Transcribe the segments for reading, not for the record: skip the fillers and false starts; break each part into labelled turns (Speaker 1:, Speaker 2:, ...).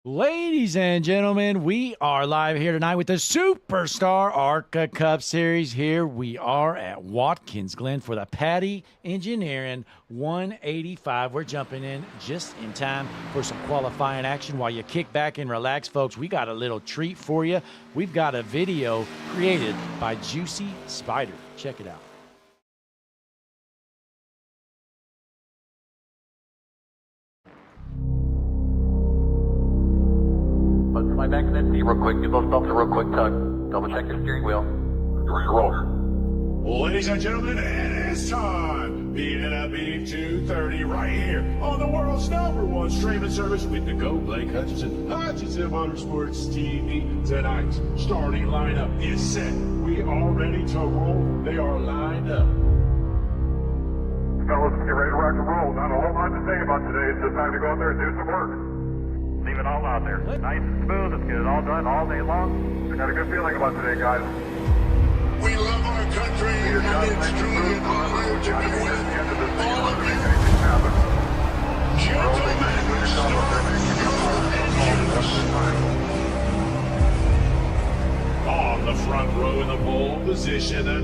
Speaker 1: Ladies and gentlemen, we are live here tonight with the Superstar ARCA Cup Series. Here we are at Watkins Glen for the Patty Engineering 185. We're jumping in just in time for some qualifying action. While you kick back and relax, folks, we got a little treat for you. We've got a video created by Juicy Spider. Check it out.
Speaker 2: My back in empty real quick. Give those belts a real quick tug. Double check your steering wheel. You're your roller.
Speaker 3: Ladies and gentlemen, it is time. BNB 230 right here on the world's #1 streaming service with the Go Blake Hutchinson Motorsports TV. Tonight's starting lineup is set. We are ready to roll. They are lined up.
Speaker 4: Fellas, get ready to rock and roll. Not a whole lot to say about today. It's just time to go out there and do some work.
Speaker 2: Leave it all out there. Nice and smooth. Let's get it all done all day long.
Speaker 4: I got a good feeling about today, guys.
Speaker 5: We love our country, and it's truly an honor to be with all of you. Gentlemen,
Speaker 3: On the front row in the pole position, the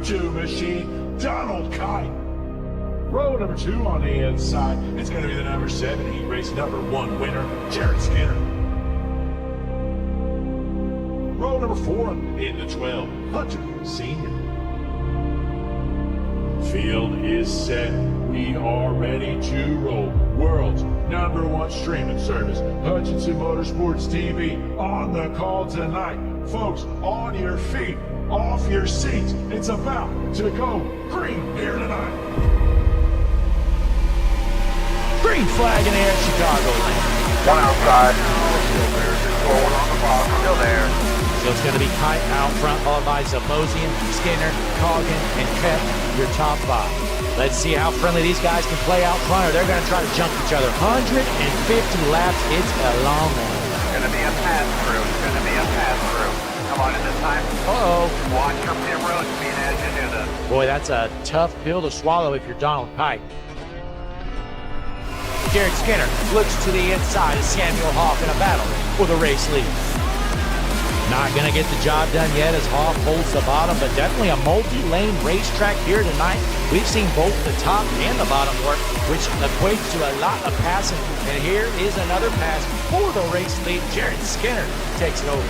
Speaker 3: #2 machine, Donald Kite. Row number 2 on the inside, it's going to be the #7 heat race #1 winner, Jared Skinner. Row number 4 in the 12, Hunter Senior. Field is set. We are ready to roll. World's #1 streaming service, Hutchinson Motorsports TV, on the call tonight. Folks, on your feet, off your seats. It's about to go green here tonight.
Speaker 1: Green flag in the air, Chicago.
Speaker 2: One outside. Still on the box. Still there.
Speaker 1: So it's going to be Kite out front, followed by Zabosian, Skinner, Coggin, and Kepp, your top 5. Let's see how friendly these guys can play out front, or they're going to try to jump each other. 150 laps, it's a long one.
Speaker 2: It's going to be a pass-through. It's going to be a pass-through. Come on in this time.
Speaker 1: Uh-oh.
Speaker 2: Watch your pit road speed as you do this.
Speaker 1: Boy, that's a tough pill to swallow if you're Donald Kite. Jared Skinner looks to the inside as Samuel Hoff in a battle for the race lead. Not going to get the job done yet as Hoff holds the bottom, but definitely a multi-lane racetrack here tonight. We've seen both the top and the bottom work, which equates to a lot of passing. And here is another pass for the race lead. Jared Skinner takes it over.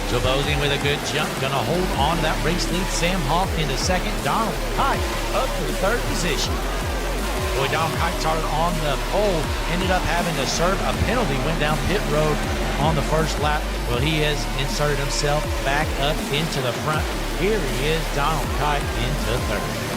Speaker 1: Zabosian with a good jump, going to hold on to that race lead. Sam Hoff into second. Donald Kite up to the 3rd position. Boy, Donald Kite started on the pole, ended up having to serve a penalty, went down pit road on the first lap. Well, he has inserted himself back up into the front. Here he is, Donald Kite into 3rd.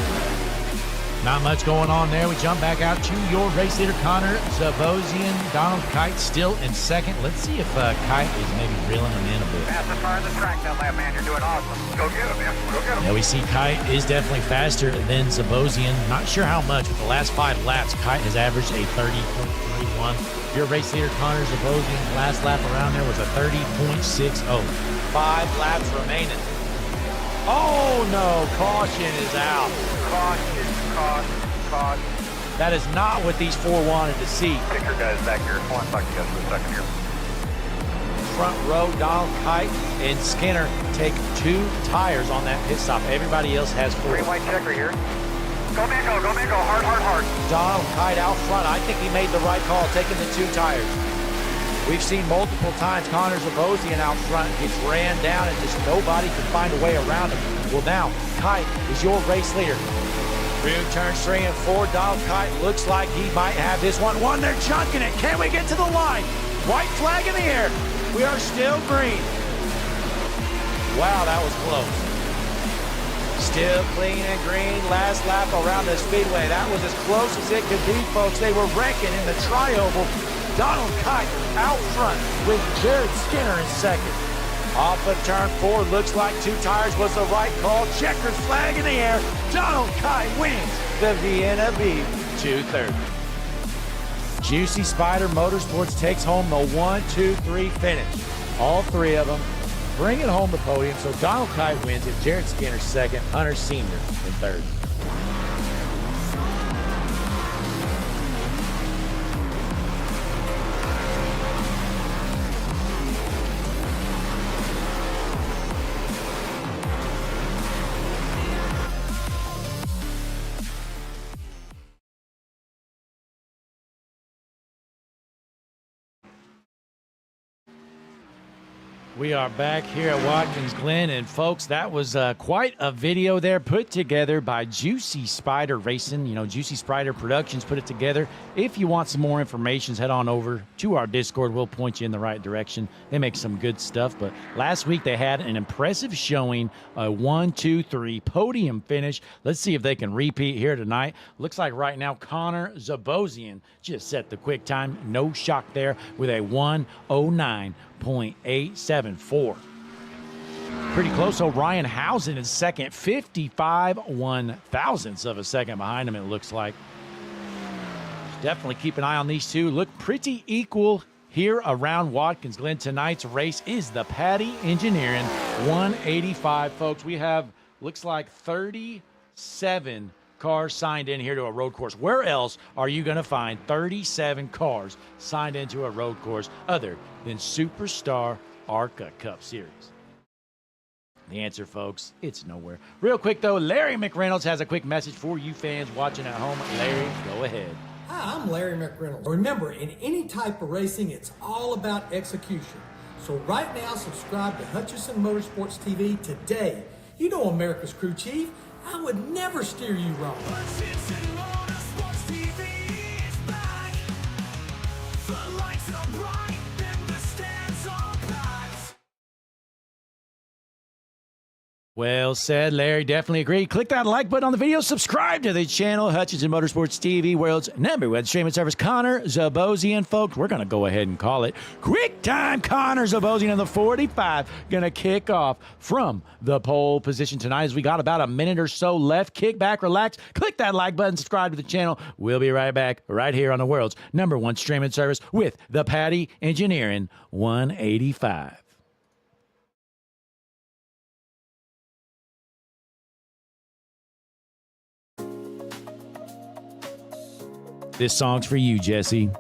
Speaker 1: Not much going on there. We jump back out to your race leader, Connor Zabosian. Donald Kite still in 2nd. Let's see if Kite is maybe reeling him in a bit.
Speaker 2: Fastest car on the track that lap, man. You're doing awesome. Go get him, man. Go get him.
Speaker 1: Yeah, we see Kite is definitely faster than Zabosian. Not sure how much, but the last 5 laps, Kite has averaged a 30.31. Your race leader, Connor Zabosian, last lap around there was a 30.60. 5 laps remaining. Oh, no. Caution is out.
Speaker 2: Caution.
Speaker 1: That is not what these 4 wanted to see.
Speaker 2: Take your guys back here. I want to talk to you guys for a second here.
Speaker 1: Front row, Donald Kite and Skinner take 2 tires on that pit stop. Everybody else has 4.
Speaker 2: Green white checker here. Go Mango, hard.
Speaker 1: Donald Kite out front. I think he made the right call, taking the 2 tires. We've seen multiple times Connor Zabosian out front gets ran down and just nobody can find a way around him. Well, now Kite is your race leader. Through turns 3 and 4, Donald Kite looks like he might have this one. They're chunking it. Can we get to the line? White flag in the air. We are still green. Wow, that was close. Still clean and green. Last lap around the speedway. That was as close as it could be, folks. They were wrecking in the tri-oval. Donald Kite out front with Jared Skinner in 2nd. Off of turn 4, looks like 2 tires was the right call. Checkers flag in the air. Donald Kite wins the Vienna V 230. Juicy Spider Motorsports takes home the 1-2-3 finish. All 3 of them bringing home the podium. So Donald Kite wins it. Jared Skinner 2nd. Hunter Senior in 3rd. We are back here at Watkins Glen, and folks, that was quite a video there put together by Juicy Spider Racing. You know, Juicy Spider Productions put it together. If you want some more information, head on over to our Discord. We'll point you in the right direction. They make some good stuff, but last week they had an impressive showing, a 1, 2, 3 podium finish. Let's see if they can repeat here tonight. Looks like right now Connor Zabosian just set the quick time. No shock there with a 1:09.874. Pretty close. So Ryan Housen is second, 55 1/1000ths of a second behind him, it looks like. Definitely keep an eye on these two. Look pretty equal here around Watkins Glen. Tonight's race is the Patty Engineering 185, folks. We have, looks like 37 cars signed in here to a road course. Where else are you going to find 37 cars signed into a road course other than Superstar ARCA Cup Series? The answer, folks, it's nowhere. Real quick, though, Larry McReynolds has a quick message for you fans watching at home. Larry, go ahead.
Speaker 6: Hi, I'm Larry McReynolds. Remember, in any type of racing, it's all about execution. So right now, subscribe to Hutchison Motorsports TV today. You know America's crew chief. I would never steer you wrong.
Speaker 1: Well said, Larry. Definitely agree. Click that like button on the video. Subscribe to the channel, Hutchinson Motorsports TV, world's #1 streaming service. Connor Zabosian, folks, we're going to go ahead and call it quick time. Connor Zabosian in the 45 going to kick off from the pole position tonight as we got about a minute or so left. Kick back, relax, click that like button, subscribe to the channel. We'll be right back right here on the world's #1 streaming service with the Patty Engineering 185. This song's for you, Jesse.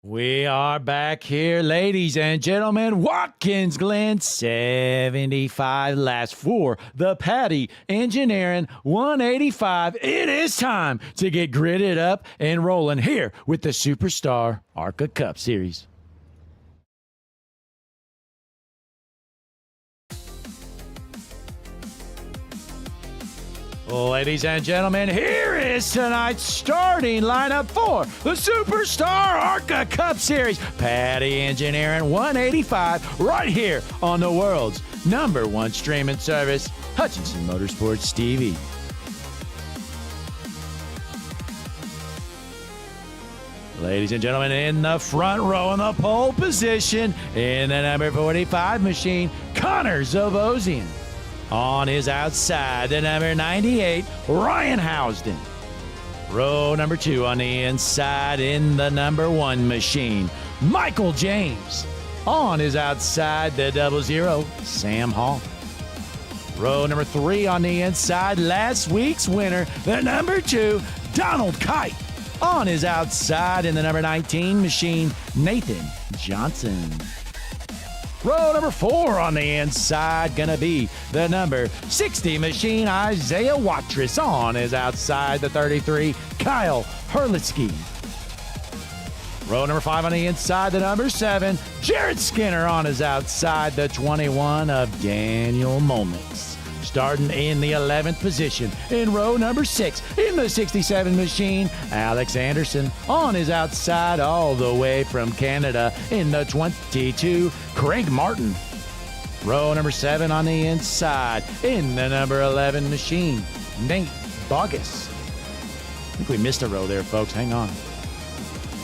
Speaker 1: We are back here, ladies and gentlemen. Watkins Glen, 75 laps for the Patty Engineering 185. It is time to get gridded up and rolling here with the Superstar ARCA Cup Series. Ladies and gentlemen, here is tonight's starting lineup for the Superstar ARCA Cup Series. Patty Engineering 185 right here on the world's #1 streaming service, Hutchinson Motorsports TV. Ladies and gentlemen, in the front row in the pole position, in the number 45 machine, Connor Zabosian. On his outside, the number 98, Ryan Housden. Row number 2 on the inside in the number 1 machine, Michael James. On his outside, the 00, Sam Hall. Row number 3 on the inside, last week's winner, the number 2, Donald Kite. on his outside in the number 19 machine, Nathan Johnson. Row number 4 on the inside, gonna be the number 60 machine, Isaiah Watrous. On his outside, the 33, Kyle Herlitzky. Row number 5 on the inside, the number 7, Jared Skinner. On his outside, the 21 of Daniel Momix. Starting in the 11th position in row number 6 in the 67 machine, Alex Anderson. On his outside, all the way from Canada in the 22, Craig Martin. Row number 7 on the inside in the number 11 machine, Nate Bogus. I think we missed a row there, folks. Hang on.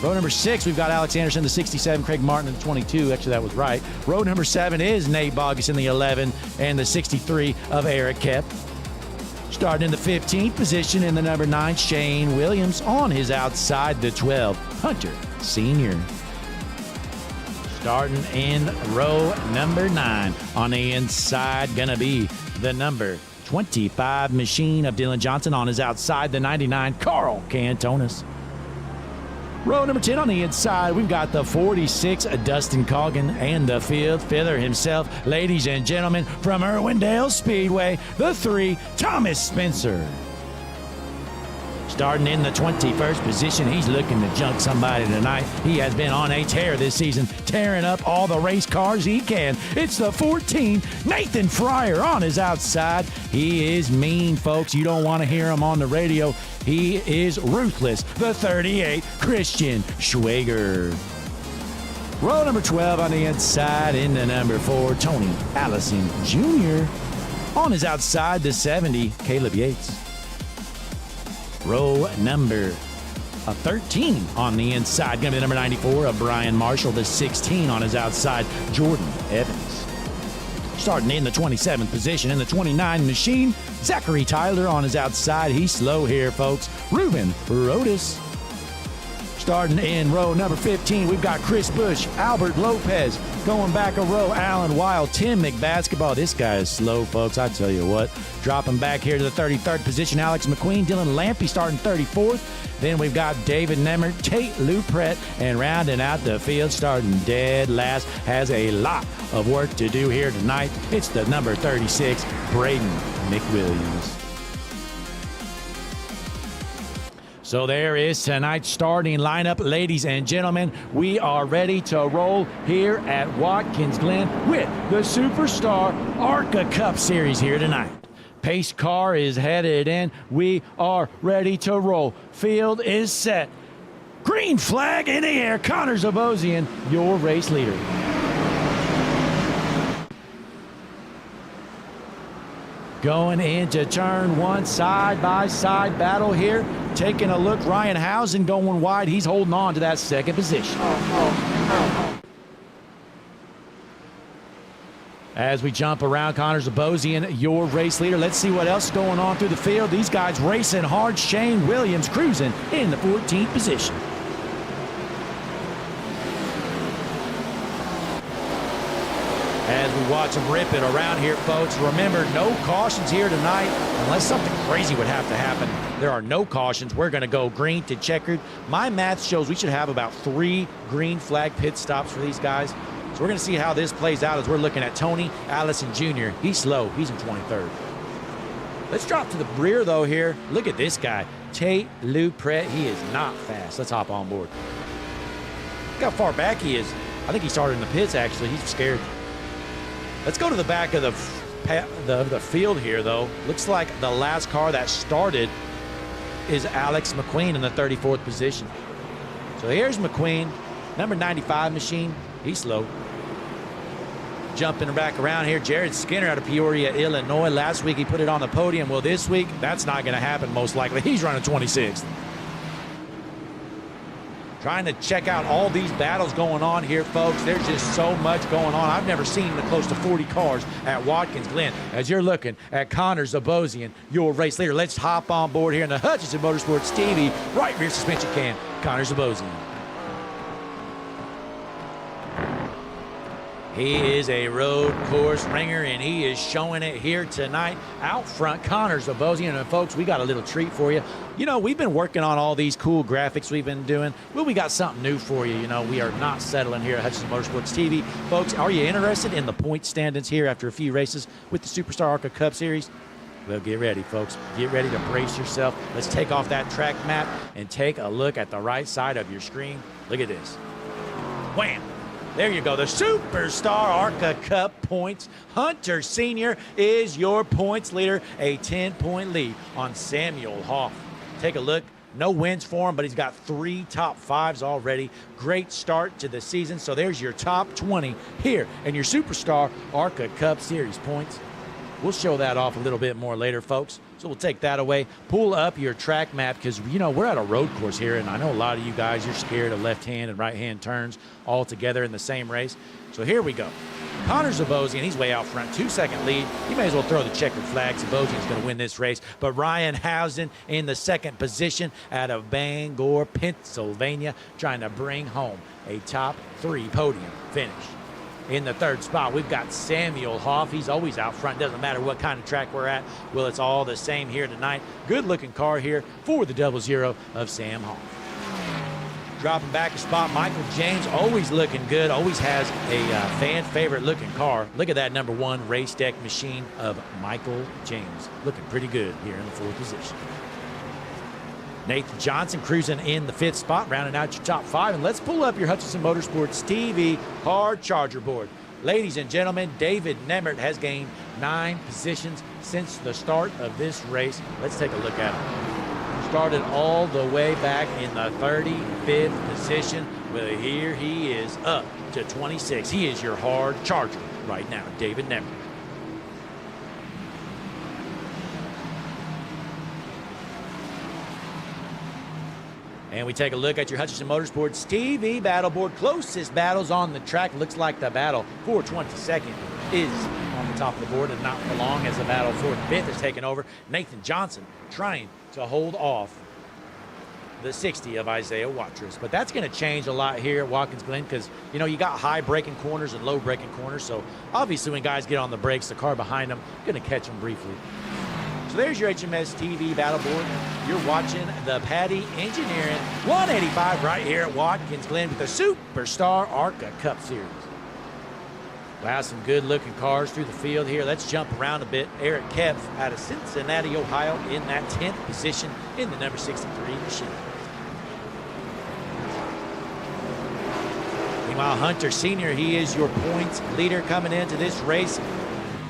Speaker 1: Row number 6, we've got Alex Anderson, the 67, Craig Martin in the 22. Actually, that was right. Row number 7 is Nate Bogus in the 11 and the 63 of Eric Kep. Starting in the 15th position in the number 9, Shane Williams. On his outside, the 12, Hunter Sr. Starting in row number 9 on the inside, gonna be the number 25 machine of Dylan Johnson. On his outside, the 99, Carl Cantonis. Row number 10 on the inside, we've got the 46, Dustin Coggin, and the field filler himself, ladies and gentlemen, from Irwindale Speedway, the 3, Thomas Spencer. Starting in the 21st position, he's looking to junk somebody tonight. He has been on a tear this season, tearing up all the race cars he can. It's the 14, Nathan Fryer. On his outside. He is mean, folks. You don't want to hear him on the radio. He is ruthless. The 38, Christian Schwager. Row number 12 on the inside in the number 4, Tony Allison Jr. On his outside, the 70, Caleb Yates. Row number 13 on the inside, going to be the number 94 of Brian Marshall. The 16 on his outside, Jordan Evans. Starting in the 27th position in the 29 machine, Zachary Tyler. On his outside, he's slow here, folks, Ruben Rodas. Starting in row number 15, we've got Chris Bush, Albert Lopez. Going back a row, Alan Wild, Tim McBasketball. This guy is slow, folks, I tell you what. Dropping back here to the 33rd position, Alex McQueen, Dylan Lampy starting 34th. Then we've got David Nemert, Tate Lupret, and rounding out the field, starting dead last, has a lot of work to do here tonight. It's the number 36, Braden McWilliams. So there is tonight's starting lineup, ladies and gentlemen. We are ready to roll here at Watkins Glen with the Superstar ARCA Cup Series here tonight. Pace car is headed in. We are ready to roll. Field is set. Green flag in the air. Connor Zabosian, your race leader. Going into turn 1, side-by-side battle here. Taking a look, Ryan Housen going wide. He's holding on to that second position. As we jump around, Connor Zabosian, your race leader. Let's see what else is going on through the field. These guys racing hard. Shane Williams cruising in the 14th position. As we watch them rip it around here, folks, remember, no cautions here tonight. Unless something crazy would have to happen, there are no cautions. We're going to go green to checkered. My math shows we should have about 3 green flag pit stops for these guys. So we're going to see how this plays out as we're looking at Tony Allison Jr. He's slow. He's in 23rd. Let's drop to the rear, though, here. Look at this guy, Tate Lupret. He is not fast. Let's hop on board. Look how far back he is. I think he started in the pits, actually. He's scared. Let's go to the back of the field here, though. Looks like the last car that started is Alex McQueen in the 34th position. So here's McQueen, number 95 machine. He's slow. Jumping back around here, Jared Skinner out of Peoria, Illinois. Last week he put it on the podium. Well, this week, that's not going to happen most likely. He's running 26th. Trying to check out all these battles going on here, folks. There's just so much going on. I've never seen close to 40 cars at Watkins Glen. As you're looking at Connor Zabosian, your race leader. Let's hop on board here in the Hutchinson Motorsports TV right rear suspension can. Connor Zabosian. He is a road course ringer, and he is showing it here tonight. Out front, Connor Zabosian. And folks, we got a little treat for you. You know, we've been working on all these cool graphics we've been doing. Well, we got something new for you. You know, we are not settling here at Hutchison Motorsports TV. Folks, are you interested in the point standings here after a few races with the Superstar ARCA Cup Series? Well, get ready, folks. Get ready to brace yourself. Let's take off that track map and take a look at the right side of your screen. Look at this. Wham! There you go, the Superstar ARCA Cup points. Hunter Sr. is your points leader, a 10-point lead on Samuel Hoff. Take a look. No wins for him, but he's got 3 top 5s already. Great start to the season. So there's your top 20 here in your Superstar ARCA Cup Series points. We'll show that off a little bit more later, folks. So we'll take that away. Pull up your track map because, you know, we're at a road course here, and I know a lot of you guys, you're scared of left-hand and right-hand turns all together in the same race. So here we go. Connor Zabosian, he's way out front, 2-second lead. You may as well throw the checkered flag. Zabosian's going to win this race. But Ryan Housen in the 2nd position out of Bangor, Pennsylvania, trying to bring home a top 3 podium finish. In the 3rd spot, we've got Samuel Hoff. He's always out front. Doesn't matter what kind of track we're at. Well, it's all the same here tonight. Good-looking car here for the 00 of Sam Hoff. Dropping back a spot, Michael James, always looking good. Always has a fan-favorite looking car. Look at that number 1 race deck machine of Michael James. Looking pretty good here in the 4th position. Nathan Johnson cruising in the 5th spot, rounding out your top 5. And let's pull up your Hutchison Motorsports TV hard charger board. Ladies and gentlemen, David Nemert has gained 9 positions since the start of this race. Let's take a look at him. Started all the way back in the 35th position. Well, here he is up to 26. He is your hard charger right now, David Nemert. And we take a look at your Hutchison Motorsports TV battle board. Closest battles on the track. Looks like the battle for 22nd is on the top of the board and not for long as the battle for the 5th is taken over. Nathan Johnson trying to hold off the 60 of Isaiah Watrous. But that's going to change a lot here at Watkins Glen because, you know, you got high braking corners and low braking corners. So obviously when guys get on the brakes, the car behind them going to catch them briefly. So there's your HMS TV battle board. You're watching the Paddy Engineering 185 right here at Watkins Glen with the Superstar ARCA Cup Series. Wow, some good-looking cars through the field here. Let's jump around a bit. Eric Kepf out of Cincinnati, Ohio in that 10th position in the number 63 machine. Meanwhile, Hunter Sr., he is your points leader coming into this race.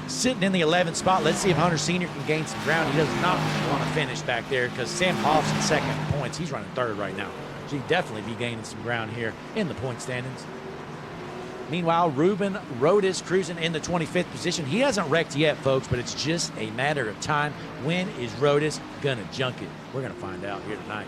Speaker 1: Sitting in the 11th spot. Let's see if Hunter Sr. can gain some ground. He does not want to finish back there because Sam Hoff's in 2nd points. He's running 3rd right now. So he'd definitely be gaining some ground here in the point standings. Meanwhile, Ruben Rodas cruising in the 25th position. He hasn't wrecked yet, folks, but it's just a matter of time. When is Rodas going to junk it? We're going to find out here tonight.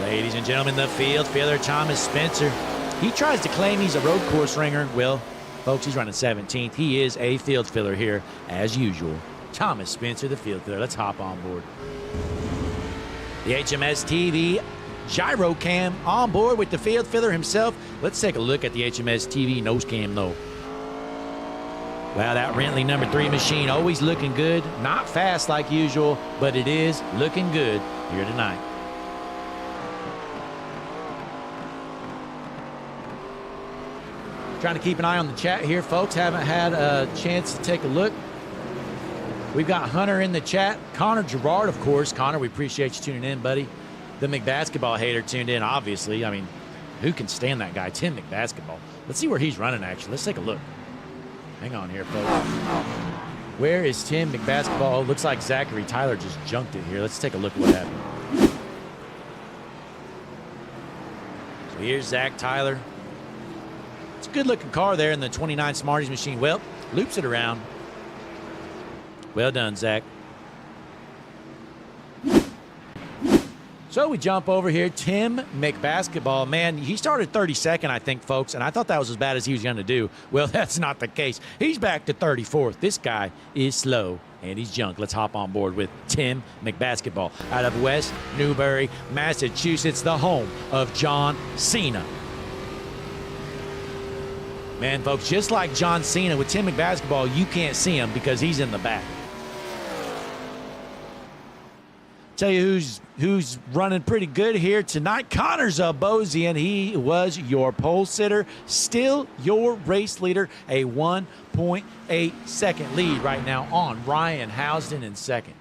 Speaker 1: Ladies and gentlemen, the field filler, Thomas Spencer. He tries to claim he's a road course ringer. Well, folks, he's running 17th. He is a field filler here, as usual. Thomas Spencer, the field filler. Let's hop on board. The HMS TV gyro cam on board with the field filler himself. Let's take a look at the HMS TV nose cam, though. Wow, that Rentley number 3 machine always looking good. Not fast like usual, but it is looking good here tonight. Trying to keep an eye on the chat here, folks. Haven't had a chance to take a look. We've got Hunter in the chat. Connor Gerard, of course. Connor, we appreciate you tuning in, buddy. The McBasketball hater tuned in, obviously. I mean, who can stand that guy? Tim McBasketball. Let's see where he's running, actually. Let's take a look. Hang on here, folks. Where is Tim McBasketball? Oh, looks like Zachary Tyler just junked it here. Let's take a look at what happened. So here's Zach Tyler. It's a good-looking car there in the 29 Smarties machine. Well, loops it around. Well done, Zach. So we jump over here. Tim McBasketball, man, he started 32nd, I think, folks, and I thought that was as bad as he was going to do. Well, that's not the case. He's back to 34th. This guy is slow and he's junk. Let's hop on board with Tim McBasketball out of West Newbury, Massachusetts, the home of John Cena. Man, folks, just like John Cena with Tim McBasketball, you can't see him because he's in the back. Tell you who's running pretty good here tonight. Connor Zabosian, he was your pole sitter, still your race leader, a 1.8 second lead right now on Ryan Housden in second.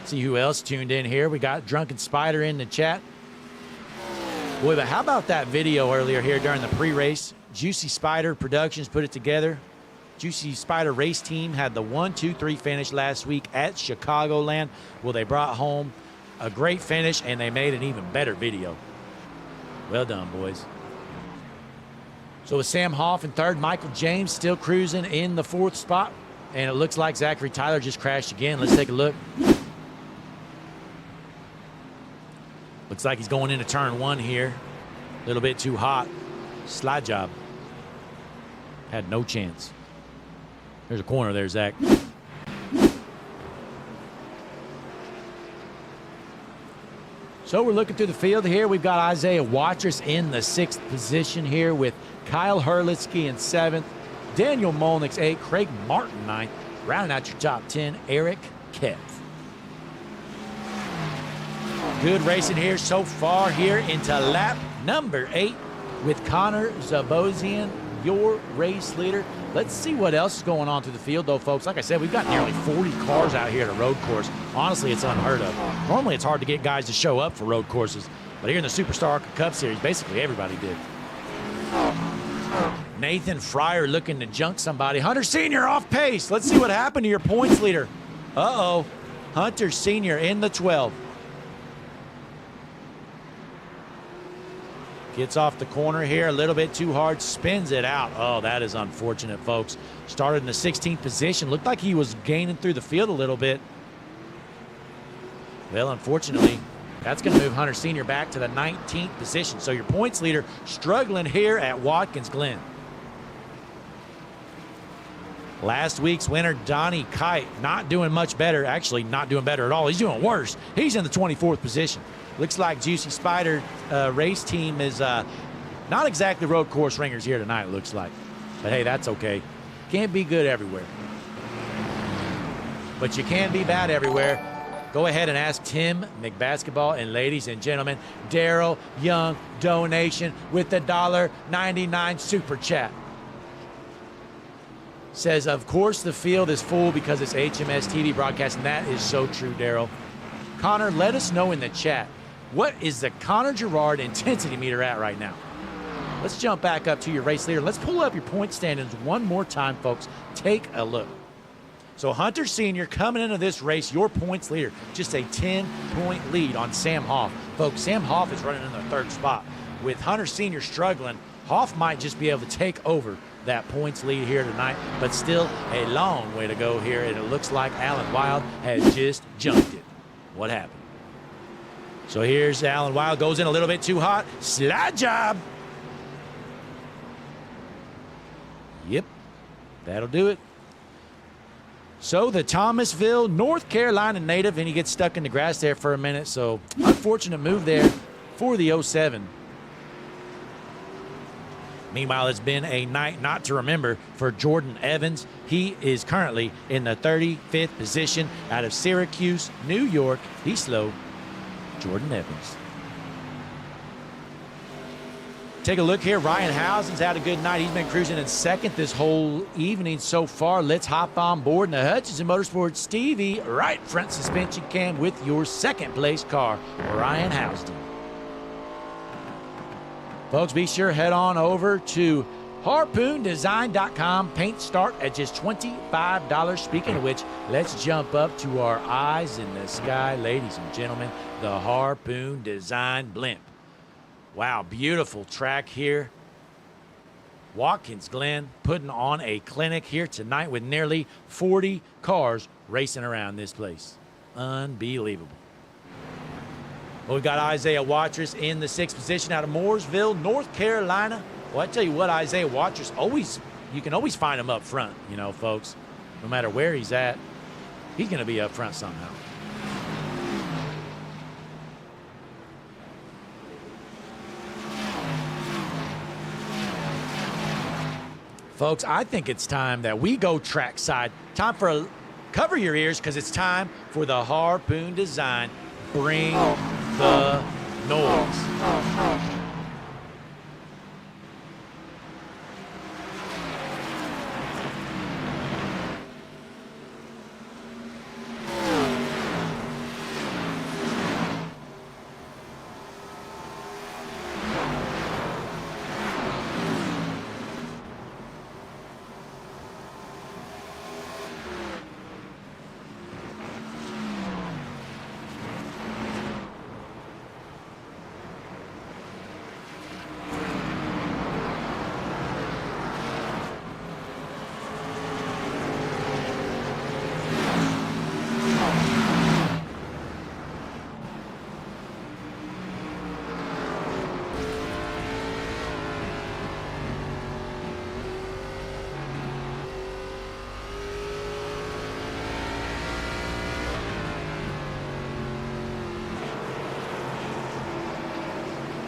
Speaker 1: See who else tuned in here. We got Drunken Spider in the chat. Boy, but how about that video earlier here during the pre-race? Juicy Spider Productions put it together. Juicy Spider race team had the 1-2-3 finish last week at Chicagoland. Well, they brought home a great finish, and they made an even better video. Well done, boys. So with Sam Hoff in third, Michael James still cruising in the fourth spot. And it looks like Zachary Tyler just crashed again. Let's take a look. Looks like he's going into turn one here. A little bit too hot. Slide job. Had no chance. There's a corner there, Zach. So we're looking through the field here. We've got Isaiah Watrous in the 6th position here with Kyle Hurlitsky in 7th, Daniel Molnick's 8th, Craig Martin 9th. Rounding out your top 10, Eric Kev. Good racing here so far here into lap number 8 with Connor Zabosian, your race leader. Let's see what else is going on through the field, though, folks. Like I said, we've got nearly 40 cars out here at a road course. Honestly, it's unheard of. Normally, it's hard to get guys to show up for road courses, but here in the Superstar ARCA Cup Series, basically everybody did. Nathan Fryer looking to junk somebody. Hunter Sr. off pace. Let's see what happened to your points leader. Uh-oh. Hunter Sr. in the 12. Gets off the corner here a little bit too hard, spins it out. Oh, that is unfortunate, folks. Started in the 16th position. Looked like he was gaining through the field a little bit. Well, unfortunately, that's going to move Hunter Sr. back to the 19th position. So your points leader struggling here at Watkins Glen. Last week's winner, Donnie Kite, not doing much better. Actually, not doing better at all. He's doing worse. He's in the 24th position. Looks like Juicy Spider race team is not exactly road course ringers here tonight, it looks like. But hey, that's okay. Can't be good everywhere. But you can be bad everywhere. Go ahead and ask Tim McBasketball. And ladies and gentlemen, Daryl Young donation with the $1.99 super chat. Says, of course the field is full because it's HMS TV broadcast, and that is so true, Daryl. Connor, let us know in the chat, what is the Connor Gerard intensity meter at right now? Let's jump back up to your race leader. Let's pull up your point standings one more time, folks. Take a look. So Hunter Sr. coming into this race, your points leader, just a 10-point lead on Sam Hoff. Folks, Sam Hoff is running in the 3rd spot. With Hunter Sr. struggling, Hoff might just be able to take over that points lead here tonight, but still a long way to go here, and it looks like Alan Wild has just jumped it. What happened? So here's Alan Wild, goes in a little bit too hot. Slide job. Yep, that'll do it. So the Thomasville, North Carolina native, and he gets stuck in the grass there for a minute. So unfortunate move there for the 07. Meanwhile, it's been a night not to remember for Jordan Evans. He is currently in the 35th position out of Syracuse, New York. He's slow. Jordan Evans. Take a look here. Ryan Housen's had a good night. He's been cruising in 2nd this whole evening so far. Let's hop on board in the Hutchinson Motorsports TV right front suspension cam with your 2nd place car, Ryan Housden. Folks, be sure head on over to harpoondesign.com. Paint start at just $25. Speaking of which, let's jump up to our eyes in the sky, ladies and gentlemen, the Harpoon Design Blimp. Wow, beautiful track here. Watkins Glen putting on a clinic here tonight with nearly 40 cars racing around this place. Unbelievable. Well, we've got Isaiah Watrous in the 6th position out of Mooresville, North Carolina. Well, I tell you what, Isaiah Watrous always you can always find him up front, you know, folks. No matter where he's at, he's going to be up front somehow. Folks, I think it's time that we go trackside. Time for a cover your ears, because it's time for the Harpoon design. Bring the noise.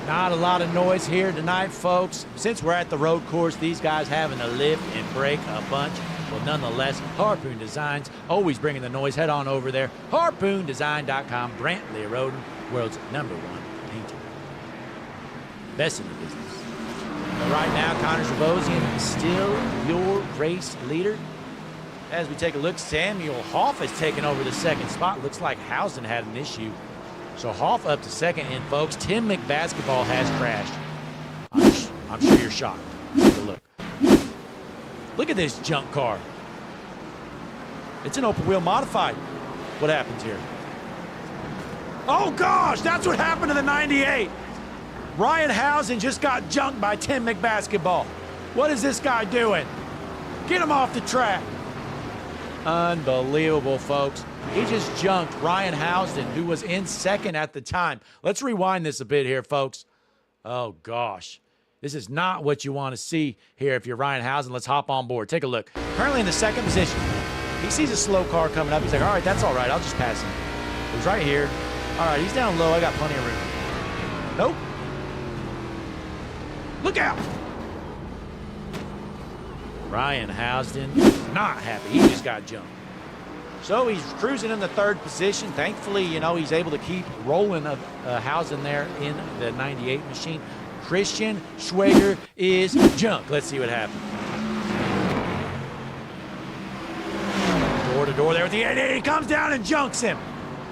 Speaker 1: Not a lot of noise here tonight, folks. Since we're at the road course, these guys having to lift and break a bunch. Well, nonetheless, Harpoon Designs, always bringing the noise. Head on over there. HarpoonDesign.com. Brantley Roden, world's #1 painter. Best in the business. But right now, Connor Zabosian is still your race leader. As we take a look, Samuel Hoff has taken over the second spot. Looks like Housen had an issue. So Hoff up to second, and folks, Tim McBasketball has crashed. I'm sure you're shocked. Take a look. Look at this junk car. It's an open wheel modified. What happens here? Oh gosh, that's what happened to the 98. Ryan Housen just got junked by Tim McBasketball. What is this guy doing? Get him off the track. Unbelievable, folks. He just junked Ryan Housen, who was in second at the time. Let's rewind this a bit here, folks. Oh, gosh. This is not what you want to see here if you're Ryan Housen. Let's hop on board. Take a look. Currently in the second position. He sees a slow car coming up. He's like, all right, that's all right. I'll just pass him. He's right here. All right, he's down low. I got plenty of room. Nope. Look out. Ryan Housen, not happy. He just got jumped. So he's cruising in the third position. Thankfully, you know, he's able to keep rolling Housen there in the 98 machine. Christian Schwager is junked. Let's see what happens. Door to door there with the 88. He comes down and junks him.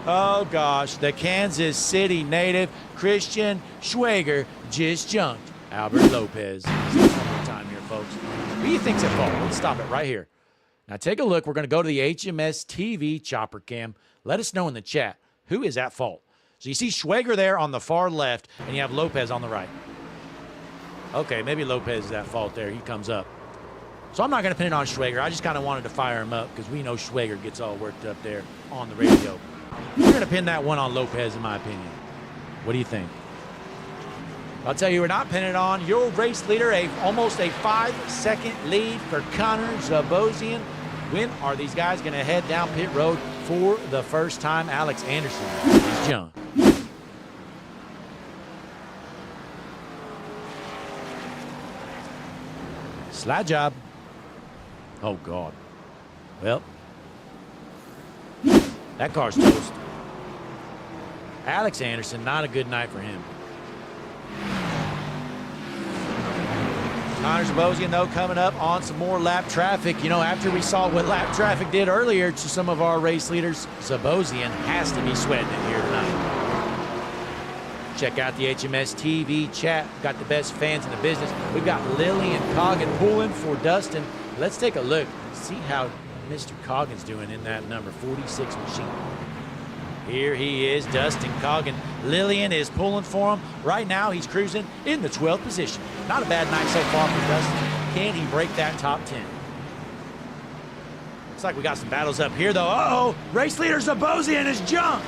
Speaker 1: Oh, gosh. The Kansas City native, Christian Schwager, just junked Albert Lopez. One more time here, folks. Who do you think's at fault? Let's stop it right here. Now take a look. We're going to go to the HMS TV chopper cam. Let us know in the chat who is at fault. So you see Schwager there on the far left, and you have Lopez on the right. Okay, maybe Lopez is at fault there. He comes up. So I'm not going to pin it on Schwager. I just kind of wanted to fire him up because we know Schwager gets all worked up there on the radio. We're going to pin that one on Lopez, in my opinion. What do you think? I'll tell you, we're not pinning it on your race leader. Almost a 5-second lead for Connor Zabosian. When are these guys going to head down pit road for the first time? Alex Anderson is John. Slide job. Oh, God. Well, that car's toast. Alex Anderson, not a good night for him. Connor Zabosian, though, coming up on some more lap traffic. You know, after we saw what lap traffic did earlier to some of our race leaders, Zabosian has to be sweating it here tonight. Check out the HMS TV chat. Got the best fans in the business. We've got Lillian Coggin pulling for Dustin. Let's take a look. See how Mr. Coggin's doing in that number 46 machine. Here he is, Dustin Coggin. Lillian is pulling for him. Right now, he's cruising in the 12th position. Not a bad night so far for Dustin. Can he break that top 10? Looks like we got some battles up here, though. Uh-oh, race leader Zabosian is jumped.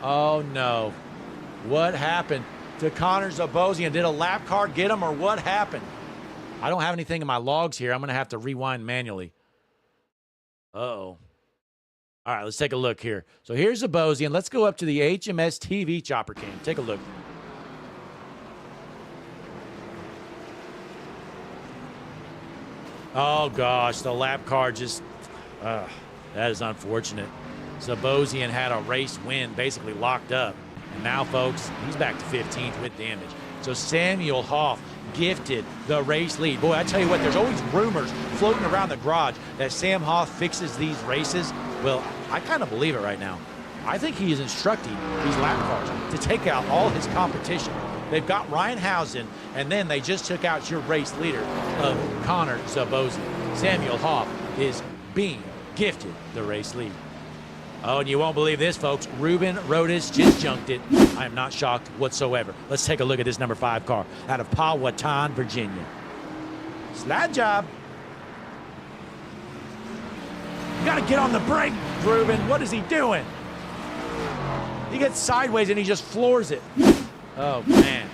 Speaker 1: Oh, no. What happened to Connor Zabosian? Did a lap car get him, or what happened? I don't have anything in my logs here. I'm going to have to rewind manually. Uh-oh. All right, let's take a look here. So here's Zabosian. Let's go up to the HMS TV chopper cam. Take a look. Oh, gosh, the lap car just... that is unfortunate. Zabosian had a race win basically locked up. And now, folks, he's back to 15th with damage. So Samuel Hoff gifted the race lead. Boy, I tell you what, there's always rumors floating around the garage that Sam Hoff fixes these races. Well, I kind of believe it right now. I think he is instructing these lap cars to take out all his competition. They've got Ryan Housen, and then they just took out your race leader of Connor Zabosian. Samuel Hoff is being gifted the race lead. Oh, and you won't believe this, folks. Ruben Rodas just junked it. I am not shocked whatsoever. Let's take a look at this number 5 car out of Powhatan, Virginia. Slide job. You got to get on the brake, Ruben. What is he doing? He gets sideways and he just floors it. Oh, man.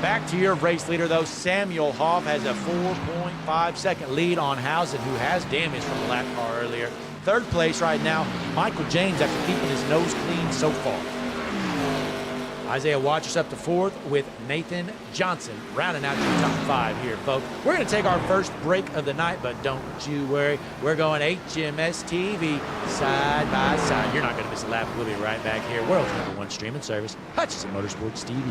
Speaker 1: Back to your race leader, though. Samuel Hoff has a 4.5-second lead on Housen, who has damage from the lap car earlier. Third place right now, Michael James, after keeping his nose clean so far. Isaiah Watchers up to 4th with Nathan Johnson rounding out your top 5 here, folks. We're going to take our first break of the night, but don't you worry. We're going HMS TV side by side. You're not going to miss a lap. We'll be right back here. World's #1 streaming service, Hutchison Motorsports TV.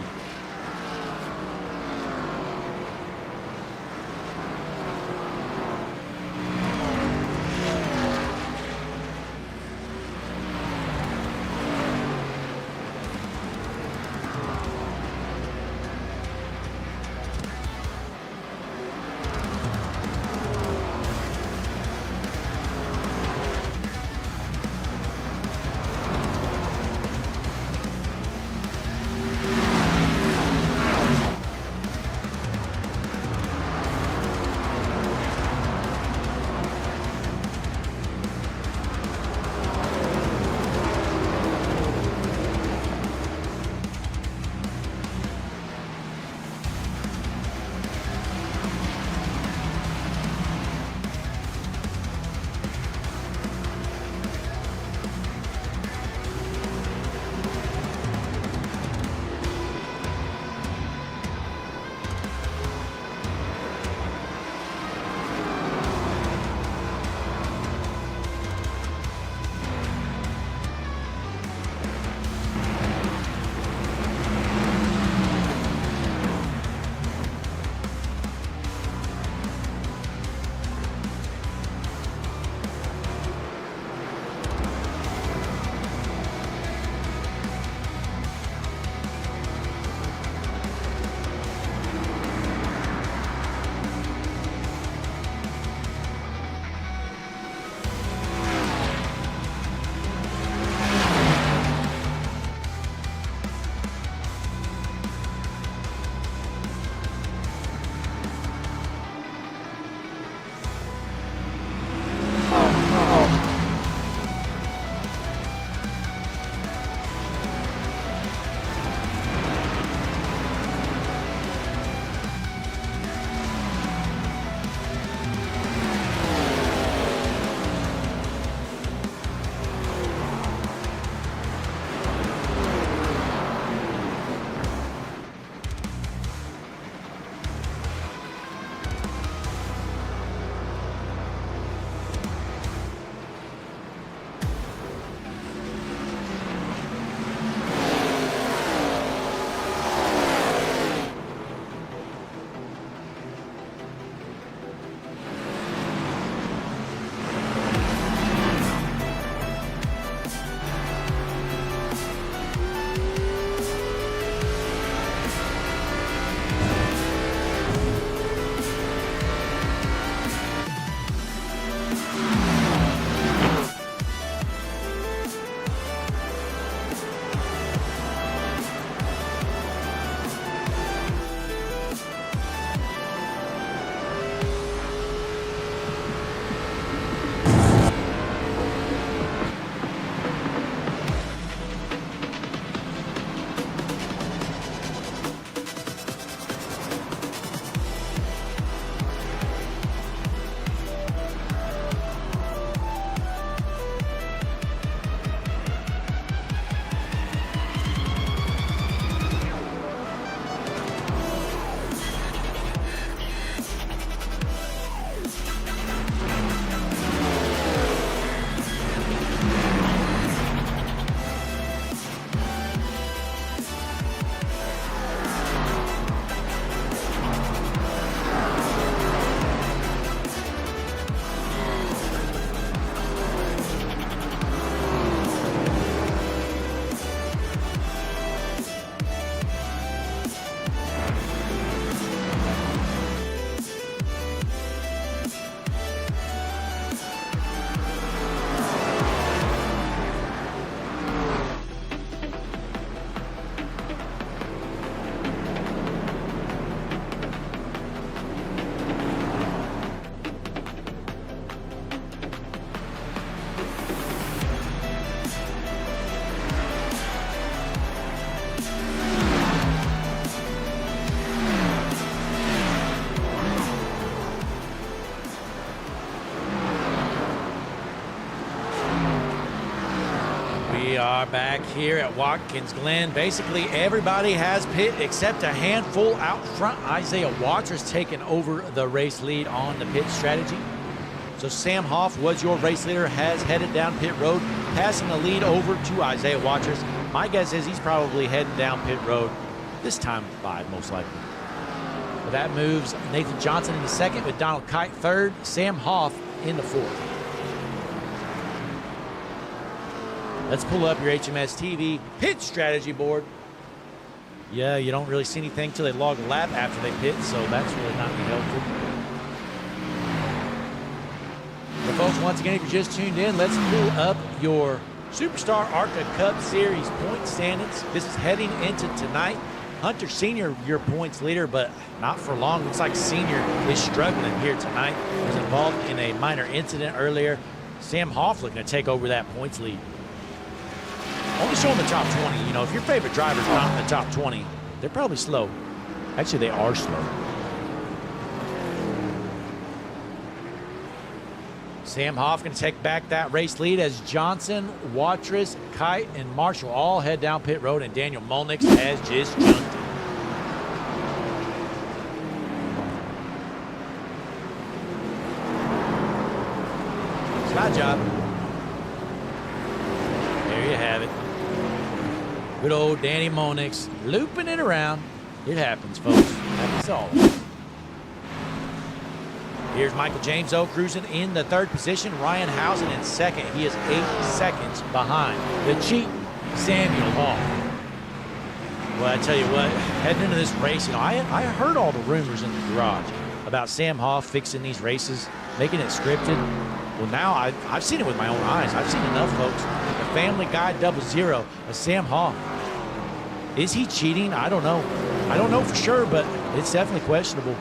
Speaker 1: are back here at Watkins Glen. Basically, everybody has pit except a handful out front. Isaiah Waters taking over the race lead on the pit strategy. So Sam Hoff was your race leader, has headed down pit road, passing the lead over to Isaiah Waters. My guess is he's probably heading down pit road this time 5, most likely. But that moves Nathan Johnson in the second with Donald Kite third, Sam Hoff in the fourth. Let's pull up your HMS TV pit strategy board. Yeah, you don't really see anything till they log a lap after they pit, so that's really not helpful. But folks, once again, if you're just tuned in, let's pull up your Superstar ARCA Cup Series point standings. This is heading into tonight. Hunter Sr., your points leader, but not for long. Looks like Sr. is struggling here tonight. He was involved in a minor incident earlier. Sam Hoff looking to take over that points lead. Only showing the top 20. You know, if your favorite driver's not in the top 20, they're probably slow. Actually, they are slow. Sam Hoff going to take back that race lead as Johnson, Watrous, Kite, and Marshall all head down pit road, and Daniel Molnix has just jumped it. Slide job. There you have it. Good old Danny Molnix looping it around. It happens, folks. That's all. Here's Michael James O cruising in the third position. Ryan Housen in second. He is 8 seconds behind the cheat Samuel Hall. Well, I tell you what, heading into this race, you know, I heard all the rumors in the garage about Sam Hoff fixing these races, making it scripted. Well, now I've seen it with my own eyes. I've seen enough, folks. The Family Guy 00 of Sam Hoff. Is he cheating? I don't know. I don't know for sure, but it's definitely questionable.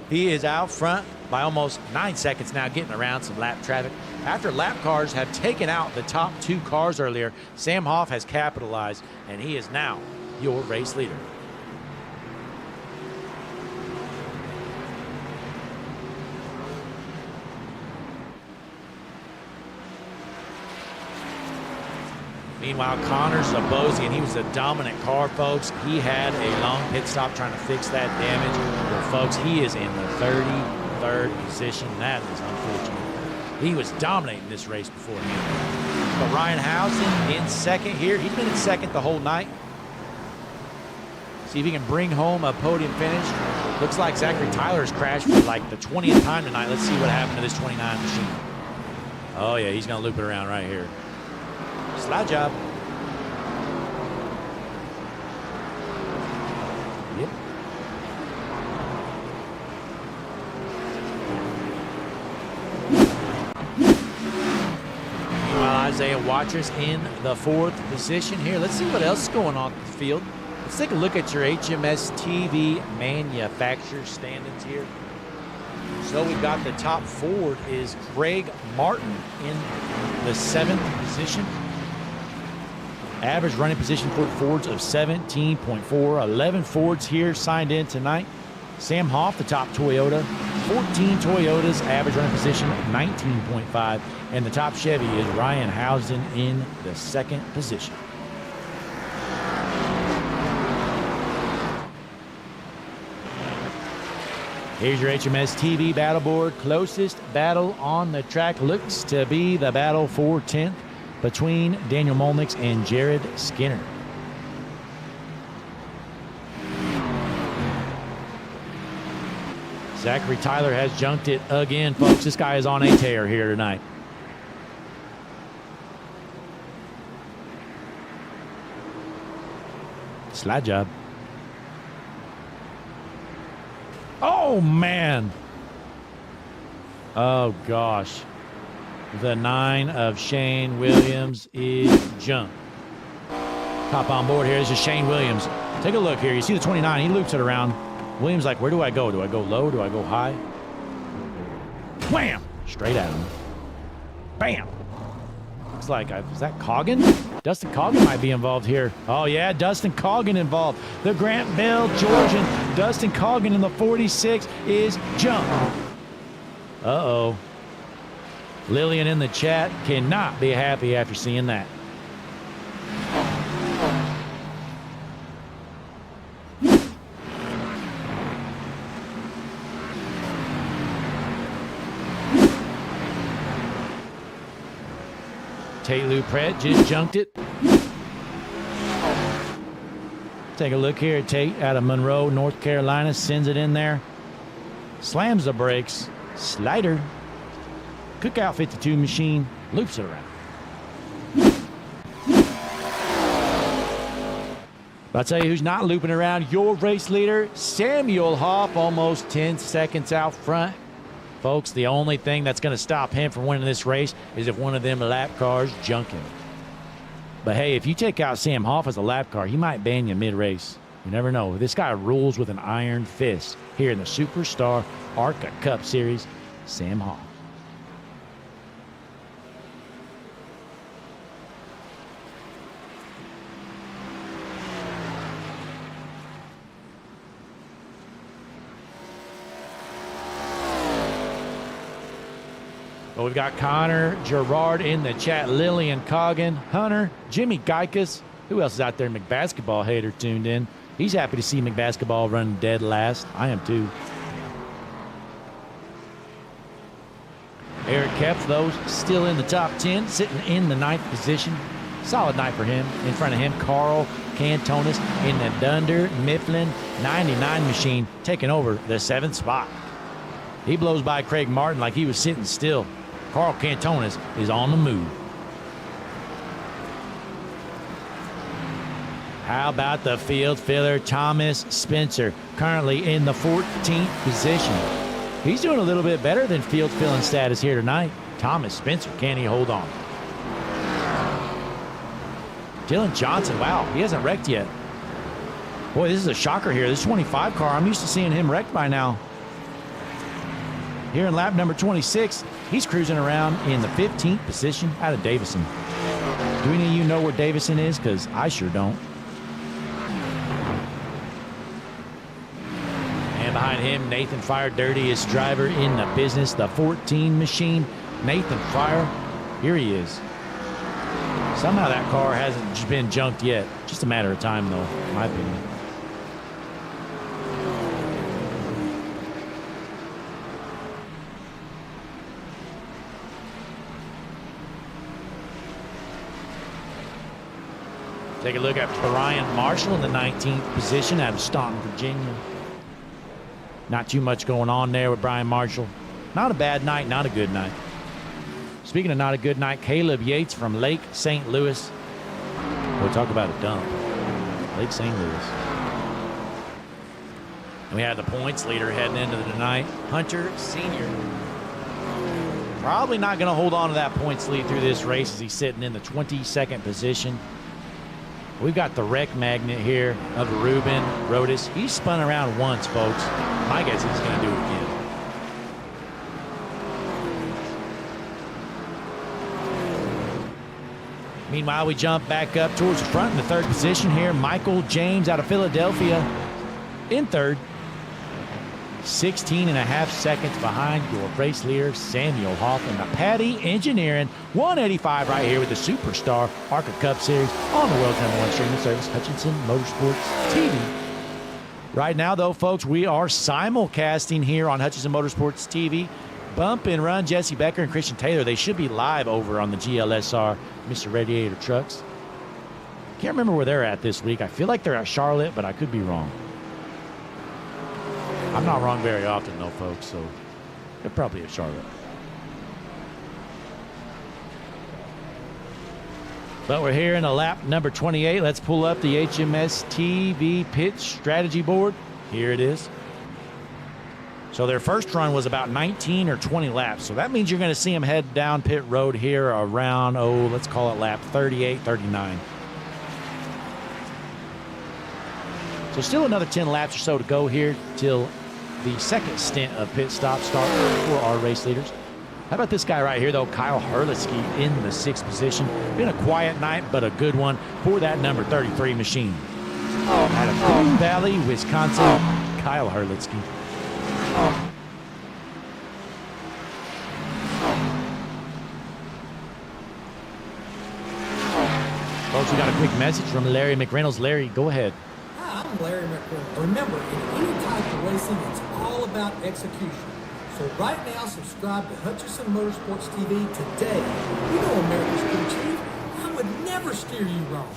Speaker 1: He is out front by almost 9 seconds now, getting around some lap traffic. After lap cars have taken out the top 2 cars earlier, Sam Hoff has capitalized, and he is now your race leader. Meanwhile, Connor Zabosian, he was a dominant car, folks. He had a long pit stop trying to fix that damage. Well, folks, he is in the 33rd position. That is unfortunate. He was dominating this race beforehand. But Ryan Housen in second here. He's been in second the whole night. See if he can bring home a podium finish. Looks like Zachary Tyler's crashed for like the 20th time tonight. Let's see what happened to this 29 machine. Oh, yeah, he's going to loop it around right here. Slide job. Yep. Meanwhile, Isaiah Waters in the 4th position here. Let's see what else is going on in the field. Let's take a look at your HMS TV manufacturer standings here. So we've got the top Ford is Craig Martin in the 7th position. Average running position for Fords of 17.4. 11 Fords here signed in tonight. Sam Hoff, the top Toyota. 14 Toyotas, average running position 19.5. And the top Chevy is Ryan Housen in the 2nd position. Here's your HMS TV battle board. Closest battle on the track looks to be the battle for 10th. Between Daniel Molnix and Jared Skinner. Zachary Tyler has junked it again, folks. This guy is on a tear here tonight. Slide job. Oh, man. Oh, gosh. The 9 of Shane Williams is jumped. Top on board here. This is Shane Williams. Take a look here. You see the 29. He loops it around. Williams like, where do I go? Do I go low? Do I go high? Wham! Straight at him. Bam! Looks like, is that Coggin? Dustin Coggin might be involved here. Oh, yeah, Dustin Coggin involved. The Grant Bell Georgian. Dustin Coggin in the 46 is jumped. Uh-oh. Lillian in the chat cannot be happy after seeing that. Tate Lou Pratt just junked it. Take a look here at Tate out of Monroe, North Carolina. Sends it in there. Slams the brakes. Slider. Cookout 52 machine. Loops it around. I'll tell you who's not looping around. Your race leader, Samuel Hoff, almost 10 seconds out front. Folks, the only thing that's going to stop him from winning this race is if one of them lap cars junk him. But hey, if you take out Sam Hoff as a lap car, he might ban you mid-race. You never know. This guy rules with an iron fist here in the Superstar ARCA Cup Series. Sam Hoff. Well, we've got Connor Gerard in the chat, Lillian Coggin, Hunter, Jimmy Geikus. Who else is out there? McBasketball hater tuned in. He's happy to see McBasketball run dead last. I am too. Eric Kepf, though, still in the top 10, sitting in the 9th position. Solid night for him. In front of him, Carl Cantonis in the Dunder Mifflin 99 machine, taking over the 7th spot. He blows by Craig Martin like he was sitting still. Carl Cantonis is on the move. How about the field filler, Thomas Spencer, currently in the 14th position. He's doing a little bit better than field filling status here tonight. Thomas Spencer, can he hold on? Dylan Johnson, wow, he hasn't wrecked yet. Boy, this is a shocker here. This 25 car, I'm used to seeing him wrecked by now. Here in lap number 26, he's cruising around in the 15th position out of Davison. Do any of you know where Davison is? Because I sure don't. And behind him, Nathan Fryer, dirtiest driver in the business, the 14 machine. Nathan Fryer, here he is. Somehow that car hasn't been junked yet. Just a matter of time, though, in my opinion. Take a look at Brian Marshall in the 19th position out of Staunton, Virginia. Not too much going on there with Brian Marshall. Not a bad night, not a good night. Speaking of not a good night, Caleb Yates from Lake St. Louis. We'll talk about a dump. Lake St. Louis. And we have the points leader heading into the night, Hunter Sr. Probably not going to hold on to that points lead through this race as he's sitting in the 22nd position. We've got the wreck magnet here of Ruben Rodas. He's spun around once, folks. My guess is he's going to do it again. Meanwhile, we jump back up towards the front in the 3rd position here. Michael James out of Philadelphia in 3rd. 16.5 seconds behind your race leader, Samuel Hoff, and the Patty Engineering 185 right here with the Superstar ARCA Cup Series on the world's #1 streaming service, Hutchinson Motorsports TV. Right now, though, folks, we are simulcasting here on Hutchinson Motorsports TV. Bump and Run, Jesse Becker and Christian Taylor. They should be live over on the GLSR Mr. Radiator Trucks. Can't remember where they're at this week. I feel like they're at Charlotte, but I could be wrong. I'm not wrong very often, though, folks, so they're probably at Charlotte. But we're here in a lap number 28. Let's pull up the HMS TV pit strategy board. Here it is. So their first run was about 19 or 20 laps. So that means you're going to see them head down pit road here around, let's call it lap 38, 39. So still another 10 laps or so to go here till the second stint of pit stop start for our race leaders. How about this guy right here, though, Kyle Herlitzky in the 6th position. Been a quiet night, but a good one for that number 33 machine. Out of Green Valley, Wisconsin, Kyle Herlitzky. Folks, we got a quick message from Larry McReynolds. Larry, go ahead.
Speaker 6: Hi, I'm Larry McReynolds. Remember, in any type of racing, it's all about execution. So right now, subscribe to Hutchinson Motorsports TV today. You know America's Crew Chief. never steer you wrong.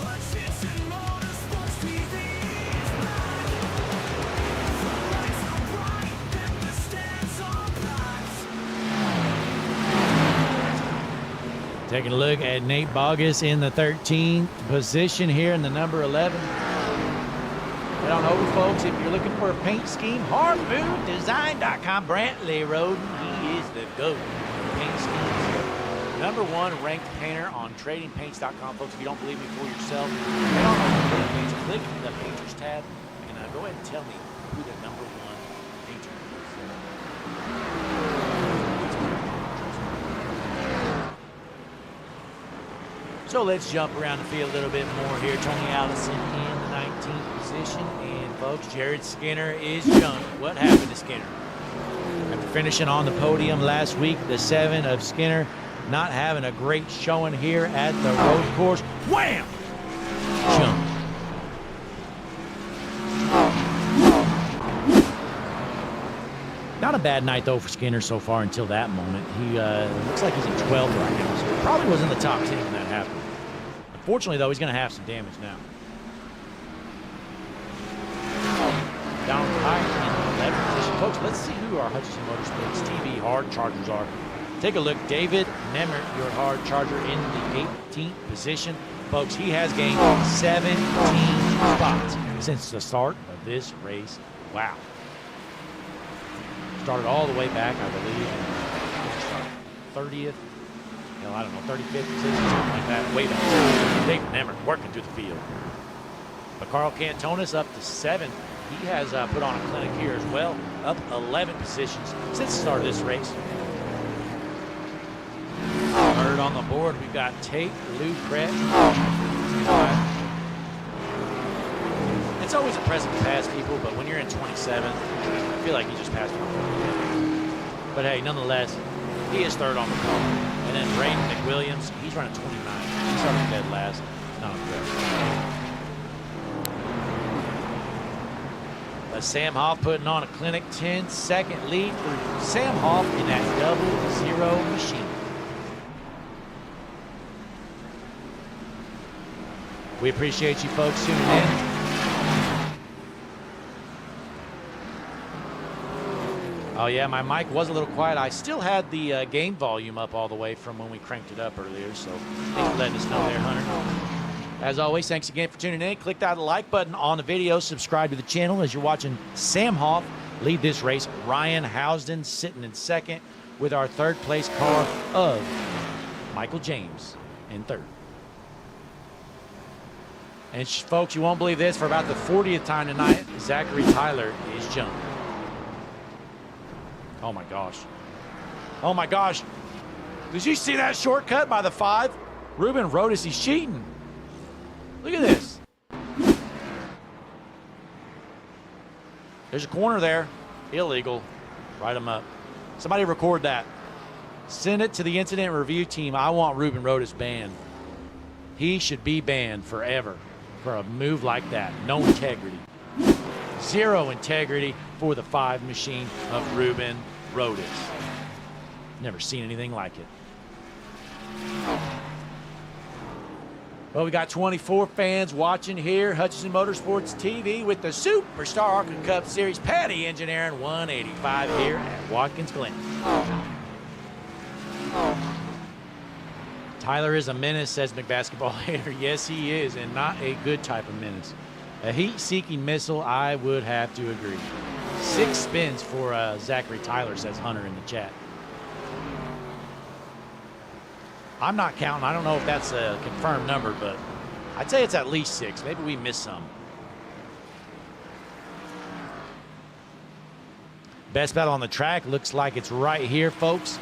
Speaker 1: Taking a look at Nate Bogus in the 13th position here in the number 11. Head on over, folks, if you're looking for a paint scheme, hardmoondesign.com. Brantley Roden, he is the GOAT paint schemes. Number 1 ranked painter on tradingpaints.com. Folks, if you don't believe me for yourself, head on over to Paints, click the Painters tab, and go ahead and tell me who the number 1 painter is. So let's jump around the field a little bit more here. Tony Allison in the 19th position. And folks, Jared Skinner is jumped. What happened to Skinner? After finishing on the podium last week, the 7 of Skinner not having a great showing here at the road course. Wham! Jump. Not a bad night, though, for Skinner so far until that moment. He looks like he's in 12th right now, so probably was in the top 10 when that happened. Unfortunately, though, he's going to have some damage now. Down high in the 11th position. Folks, let's see who our Hutchison Motorsports TV hard chargers are. Take a look. David Nemmert, your hard charger, in the 18th position. Folks, he has gained 17 spots since the start of this race. Wow. Started all the way back, I believe, 30th, hell, I don't know, 35th position, something like that, way back. David Nemmert working through the field. But Carl Cantonis up to 7th. He has put on a clinic here as well, up 11 positions since the start of this race. Third on the board, we've got Tate Lucret. It's always impressive to pass people, but when you're in 27, I feel like you just passed one. But hey, nonetheless, he is third on the board. And then Brayden McWilliams, he's running 29. He's starting dead last. Not impressive. But Sam Hoff putting on a clinic, 10-second lead for Sam Hoff in that 00 machine. We appreciate you folks tuning in. Oh yeah, my mic was a little quiet. I still had the game volume up all the way from when we cranked it up earlier, so thanks for letting us know there, Hunter. As always, thanks again for tuning in. Click that like button on the video. Subscribe to the channel as you're watching Sam Hoff lead this race. Ryan Housden sitting in second with our third place car of Michael James in third. And folks, you won't believe this, for about the 40th time tonight, Zachary Tyler is jumped. Oh my gosh. Oh my gosh. Did you see that shortcut by the 5? Ruben Rodas, he's cheating. Look at this. There's a corner there. Illegal. Write him up. Somebody record that. Send it to the incident review team. I want Ruben Rodas banned. He should be banned forever for a move like that. No integrity. Zero integrity for the 5 machine of Ruben Rodas. Never seen anything like it. Well, we got 24 fans watching here. Hutchison Motorsports TV with the Superstar ARCA Cup Series. Patty Engineering 185 here at Watkins Glen. Tyler is a menace, says McBasketball Hater. Yes, he is, and not a good type of menace. A heat-seeking missile, I would have to agree. 6 spins for Zachary Tyler, says Hunter in the chat. I'm not counting. I don't know if that's a confirmed number, but I'd say it's at least 6. Maybe we missed some. Best battle on the track looks like it's right here, folks.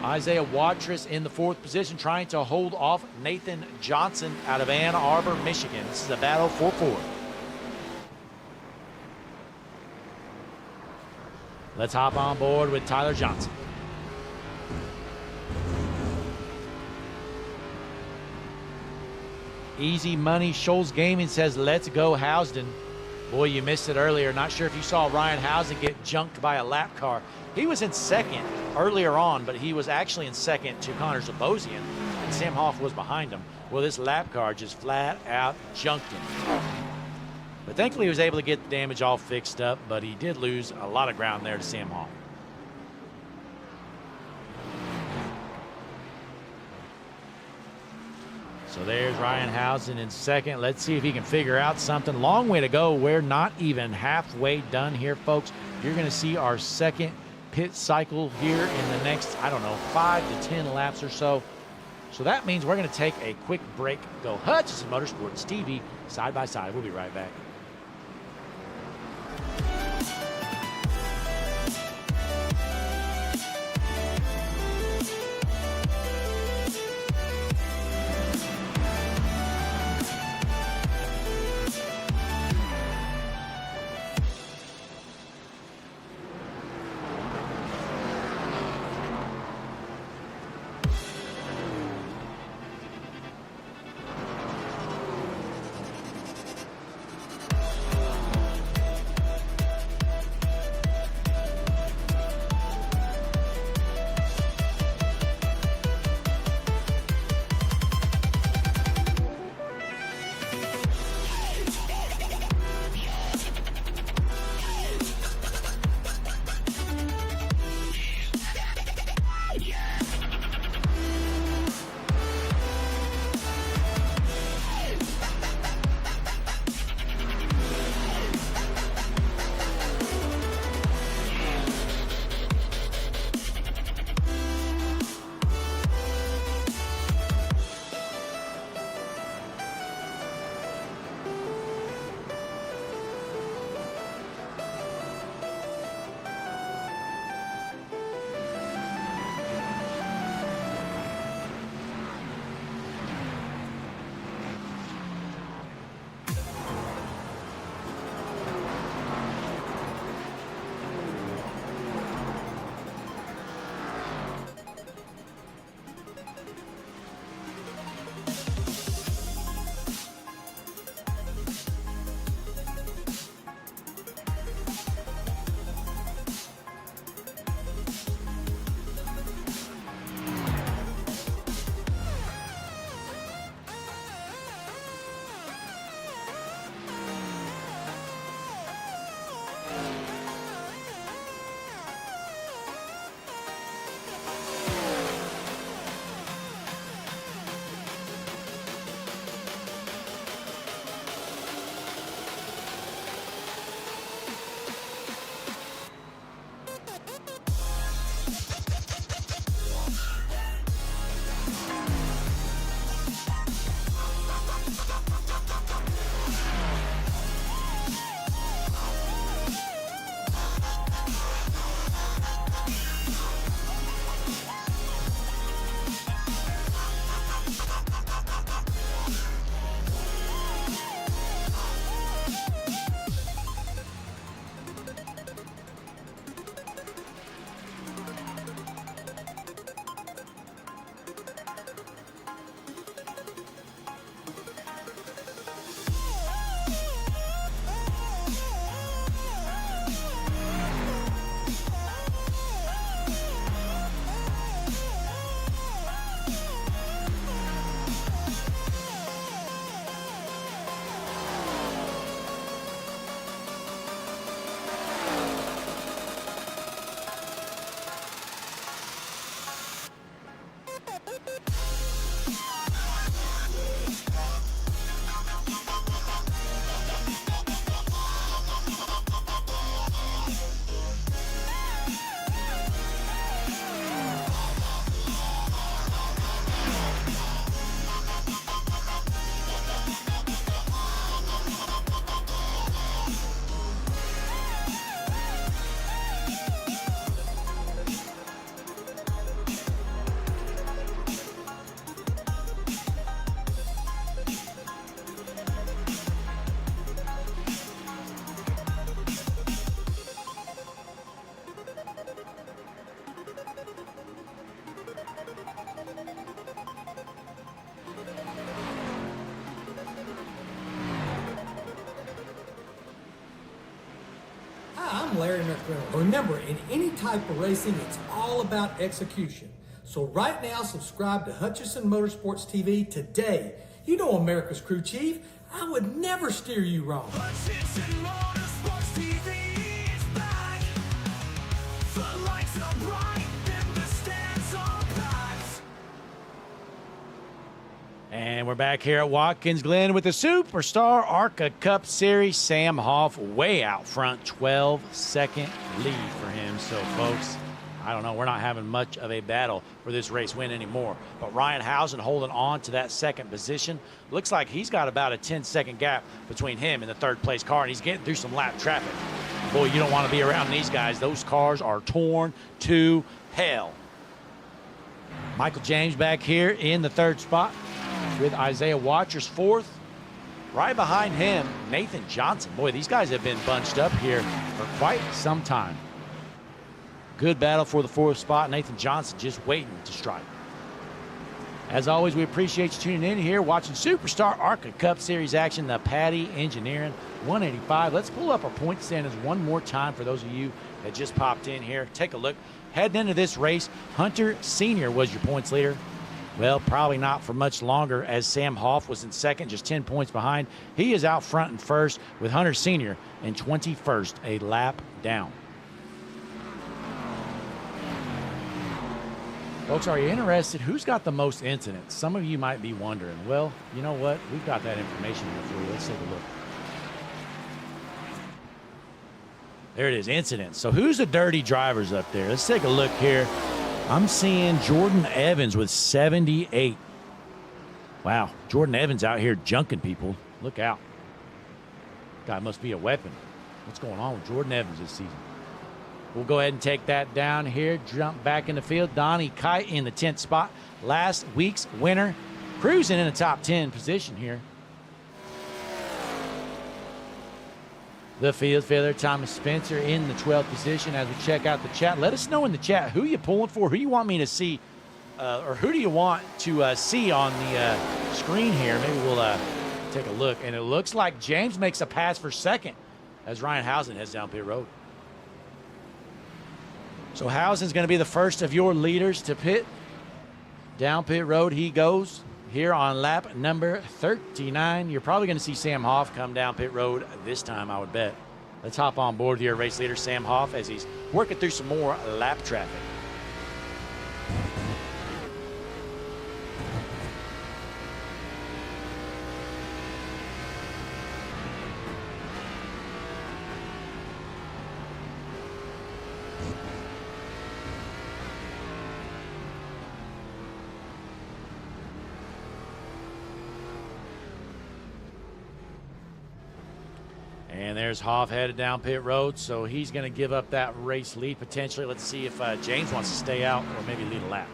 Speaker 1: Isaiah Watrous in the 4th position, trying to hold off Nathan Johnson out of Ann Arbor, Michigan. This is a battle for 4. Let's hop on board with Tyler Johnson. Easy Money Shoals Gaming says, let's go Housden. Boy, you missed it earlier. Not sure if you saw Ryan Housden get junked by a lap car. He was in second earlier on, but he was actually in second to Connor Zabosian, and Sam Hoff was behind him. Well, this lap car just flat out junked him. But thankfully he was able to get the damage all fixed up, but he did lose a lot of ground there to Sam Hall. So there's Ryan Housen in second. Let's see if he can figure out something. Long way to go. We're not even halfway done here, folks. You're going to see our second pit cycle here in the next, I don't know, 5 to 10 laps or so. So that means we're going to take a quick break. Go Hutchison Motorsports TV side by side. We'll be right back.
Speaker 6: Larry McReynolds. Remember, in any type of racing, it's all about execution. So right now, subscribe to Hutchison Motorsports TV today. You know America's crew chief. I would never steer you wrong.
Speaker 7: Hutchison Motorsports TV is back. The lights are bright and the stands are packed.
Speaker 1: And we're back here at Watkins Glen with the Superstar ARCA Cup Series. Sam Hoff way out front, 12-second lead for him. So, folks, I don't know. We're not having much of a battle for this race win anymore. But Ryan Housen holding on to that second position. Looks like he's got about a 10-second gap between him and the third-place car, and he's getting through some lap traffic. Boy, you don't want to be around these guys. Those cars are torn to hell. Michael James back here in the third spot with Isaiah Watchers fourth. Right behind him, Nathan Johnson. Boy, these guys have been bunched up here for quite some time. Good battle for the fourth spot. Nathan Johnson just waiting to strike. As always, we appreciate you tuning in here, watching Superstar ARCA Cup Series action, the Patty Engineering 185. Let's pull up our point standings one more time for those of you that just popped in here. Take a look. Heading into this race, Hunter Sr. was your points leader. Well, probably not for much longer, as Sam Hoff was in second, just 10 points behind. He is out front and first with Hunter Sr. in 21st, a lap down. Folks, are you interested? Who's got the most incidents? Some of you might be wondering. Well, you know what? We've got that information here for you. Let's take a look. There it is, incidents. So who's the dirty drivers up there? Let's take a look here. I'm seeing Jordan Evans with 78. Wow, Jordan Evans out here junking people. Look out. Guy must be a weapon. What's going on with Jordan Evans this season? We'll go ahead and take that down here. Jump back in the field. Donnie Kite in the 10th spot. Last week's winner. Cruising in the top 10 position here. The field failure, Thomas Spencer in the 12th position. As we check out the chat, let us know in the chat who you pulling for, who you want me to see, or who do you want to see on the screen here. Maybe we'll take a look. And it looks like James makes a pass for second as Ryan Housen heads down pit road. So Housen's going to be the first of your leaders to pit. Down pit road he goes here on lap number 39. You're probably going to see Sam Hoff come down pit road this time, I would bet. Let's hop on board with your race leader, Sam Hoff, as he's working through some more lap traffic. And there's Hoff headed down pit road, so he's going to give up that race lead potentially. Let's see if James wants to stay out or maybe lead a lap.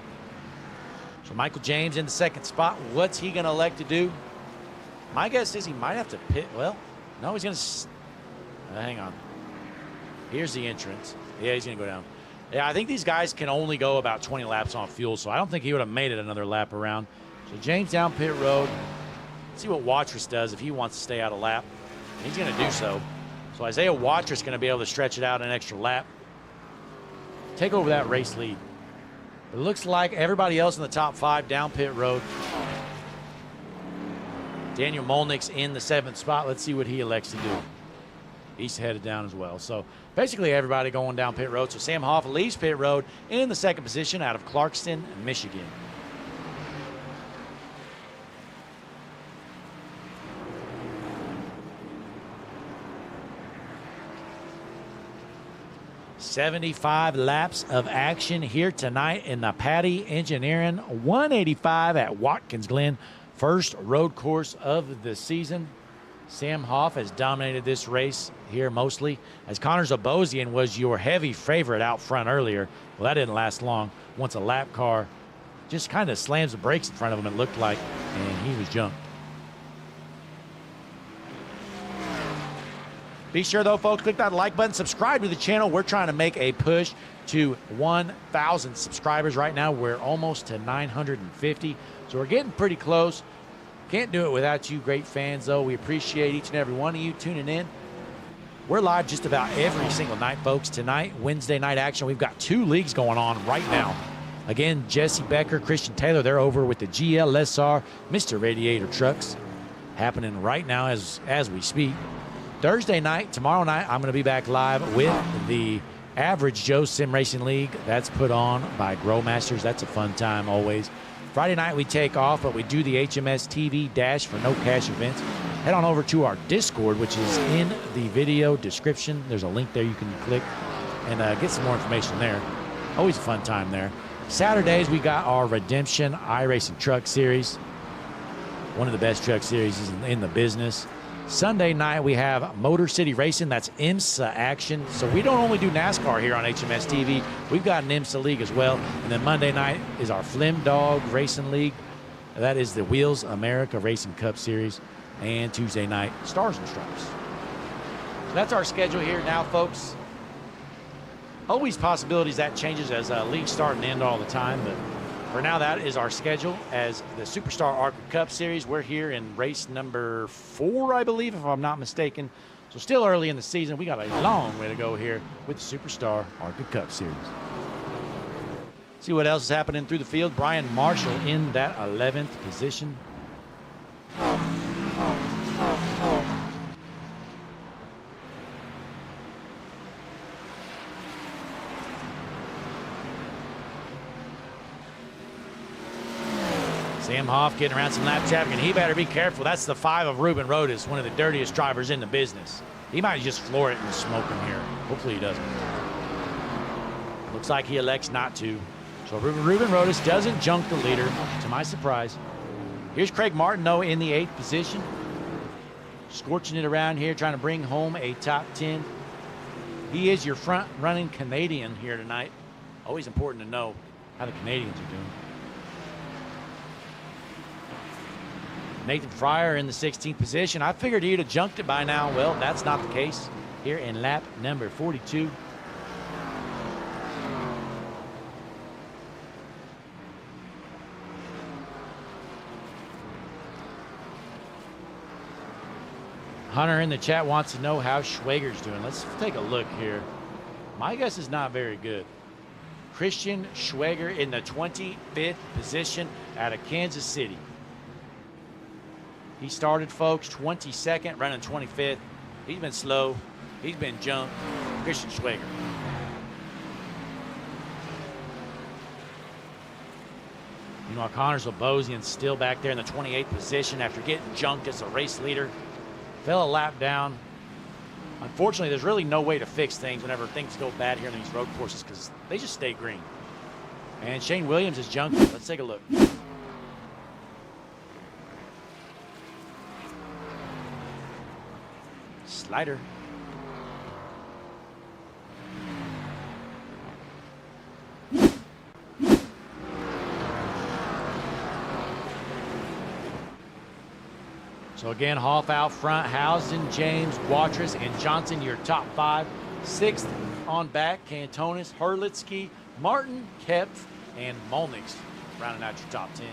Speaker 1: So Michael James in the second spot. What's he going to elect to do? My guess is he might have to pit. Well, no, he's going to hang on. Here's the entrance. Yeah, he's going to go down. Yeah, I think these guys can only go about 20 laps on fuel, so I don't think he would have made it another lap around. So James down pit road. Let's see what Watrous does if he wants to stay out a lap. He's going to do so. So Isaiah Watrous is going to be able to stretch it out an extra lap. Take over that race lead. It looks like everybody else in the top 5 down pit road. Daniel Molnick's in the 7th spot. Let's see what he elects to do. He's headed down as well. So basically everybody going down pit road. So Sam Hoff leaves pit road in the 2nd position out of Clarkston, Michigan. "75 laps of action here tonight in the Patty Engineering 185 at Watkins Glen. First road course of the season. Sam Hoff has dominated this race here mostly, as Connor Zabosian was your heavy favorite out front earlier. Well, that didn't last long. Once a lap car just kind of slams the brakes in front of him, it looked like, and he was jumped. Be sure, though, folks, click that like button, subscribe to the channel. We're trying to make a push to 1,000 subscribers right now. We're almost to 950, so we're getting pretty close. Can't do it without you great fans, though. We appreciate each and every one of you tuning in. We're live just about every single night, folks. Tonight, Wednesday night action, we've got 2 leagues going on right now. Again, Jesse Becker, Christian Taylor, they're over with the GLSR Mr. Radiator trucks, happening right now as we speak. Thursday night, tomorrow night, I'm going to be back live with the Average Joe Sim Racing League. That's put on by Grow Masters. That's a fun time always. Friday night we take off, but we do the HMS TV Dash for no cash events. Head on over to our Discord, which is in the video description. There's a link there you can click and get some more information there. Always a fun time there. Saturdays we got our Redemption iRacing Truck Series. One of the best truck series in the business. Sunday night we have Motor City Racing. That's IMSA action. So we don't only do NASCAR here on HMS TV. We've got an IMSA league as well. And then Monday night is our Flim Dog Racing League. That is the Wheels America Racing Cup Series. And Tuesday night, Stars and Stripes. So that's our schedule here now, folks. Always possibilities that changes as leagues start and end all the time. But for now, that is our schedule as the Superstar ARCA Cup Series. We're here in race number 4, I believe, if I'm not mistaken. So still early in the season. We got a long way to go here with the Superstar ARCA Cup Series. See what else is happening through the field. Brian Marshall in that 11th position. Sam Hoff getting around some lap traffic, and he better be careful. That's the 5 of Ruben Rodas, one of the dirtiest drivers in the business. He might just floor it and smoke him here. Hopefully he doesn't. Looks like he elects not to. So Ruben Rodas doesn't junk the leader, to my surprise. Here's Craig Martineau in the 8th position. Scorching it around here, trying to bring home a top 10. He is your front-running Canadian here tonight. Always important to know how the Canadians are doing. Nathan Fryer in the 16th position. I figured he'd have junked it by now. Well, that's not the case here in lap number 42. Hunter in the chat wants to know how Schwager's doing. Let's take a look here. My guess is not very good. Christian Schwager in the 25th position out of Kansas City. He started, folks, 22nd, running 25th. He's been slow. He's been jumped. Christian Schwager. Meanwhile, Connors Lobosian's still back there in the 28th position after getting junked as a race leader. Fell a lap down. Unfortunately, there's really no way to fix things whenever things go bad here on these road courses because they just stay green. And Shane Williams is junked. Let's take a look. Slider. So again, Hoff out front, Housden, James, Watrous, and Johnson, your top 5. 6th on back, Cantonis, Hurlitsky, Martin, Kepf, and Molnix rounding out your top 10.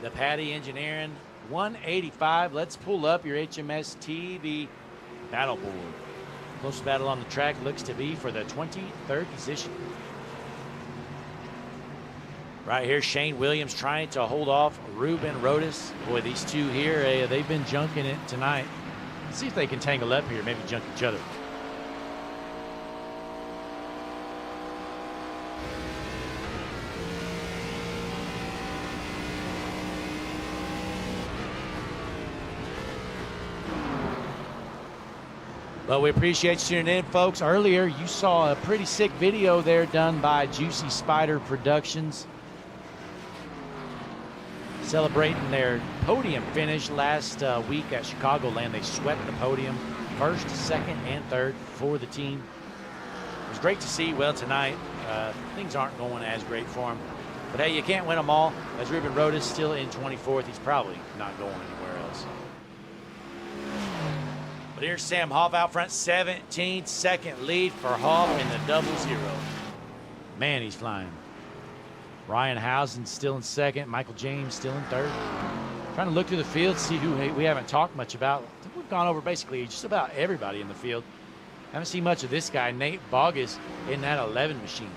Speaker 1: The Patty Engineering, 185. Let's pull up your HMS TV battle board. Closest battle on the track looks to be for the 23rd position. Right here, Shane Williams trying to hold off Ruben Rodas. Boy, these two here, they've been junking it tonight. Let's see if they can tangle up here, maybe junk each other. But we appreciate you tuning in, folks. Earlier, you saw a pretty sick video there done by Juicy Spider Productions, celebrating their podium finish last week at Chicagoland. They swept the podium, 1st, 2nd, and 3rd for the team. It was great to see. Well, tonight, things aren't going as great for them. But hey, you can't win them all. As Ruben Rodas still in 24th, he's probably not going anywhere else. But here's Sam Hoff out front, 17th, 2nd lead for Hoff in the 00. Man, he's flying. Ryan Housen still in 2nd. Michael James still in 3rd. Trying to look through the field, see who we haven't talked much about. I think we've gone over basically just about everybody in the field. Haven't seen much of this guy, Nate Boggess, in that 11 machine.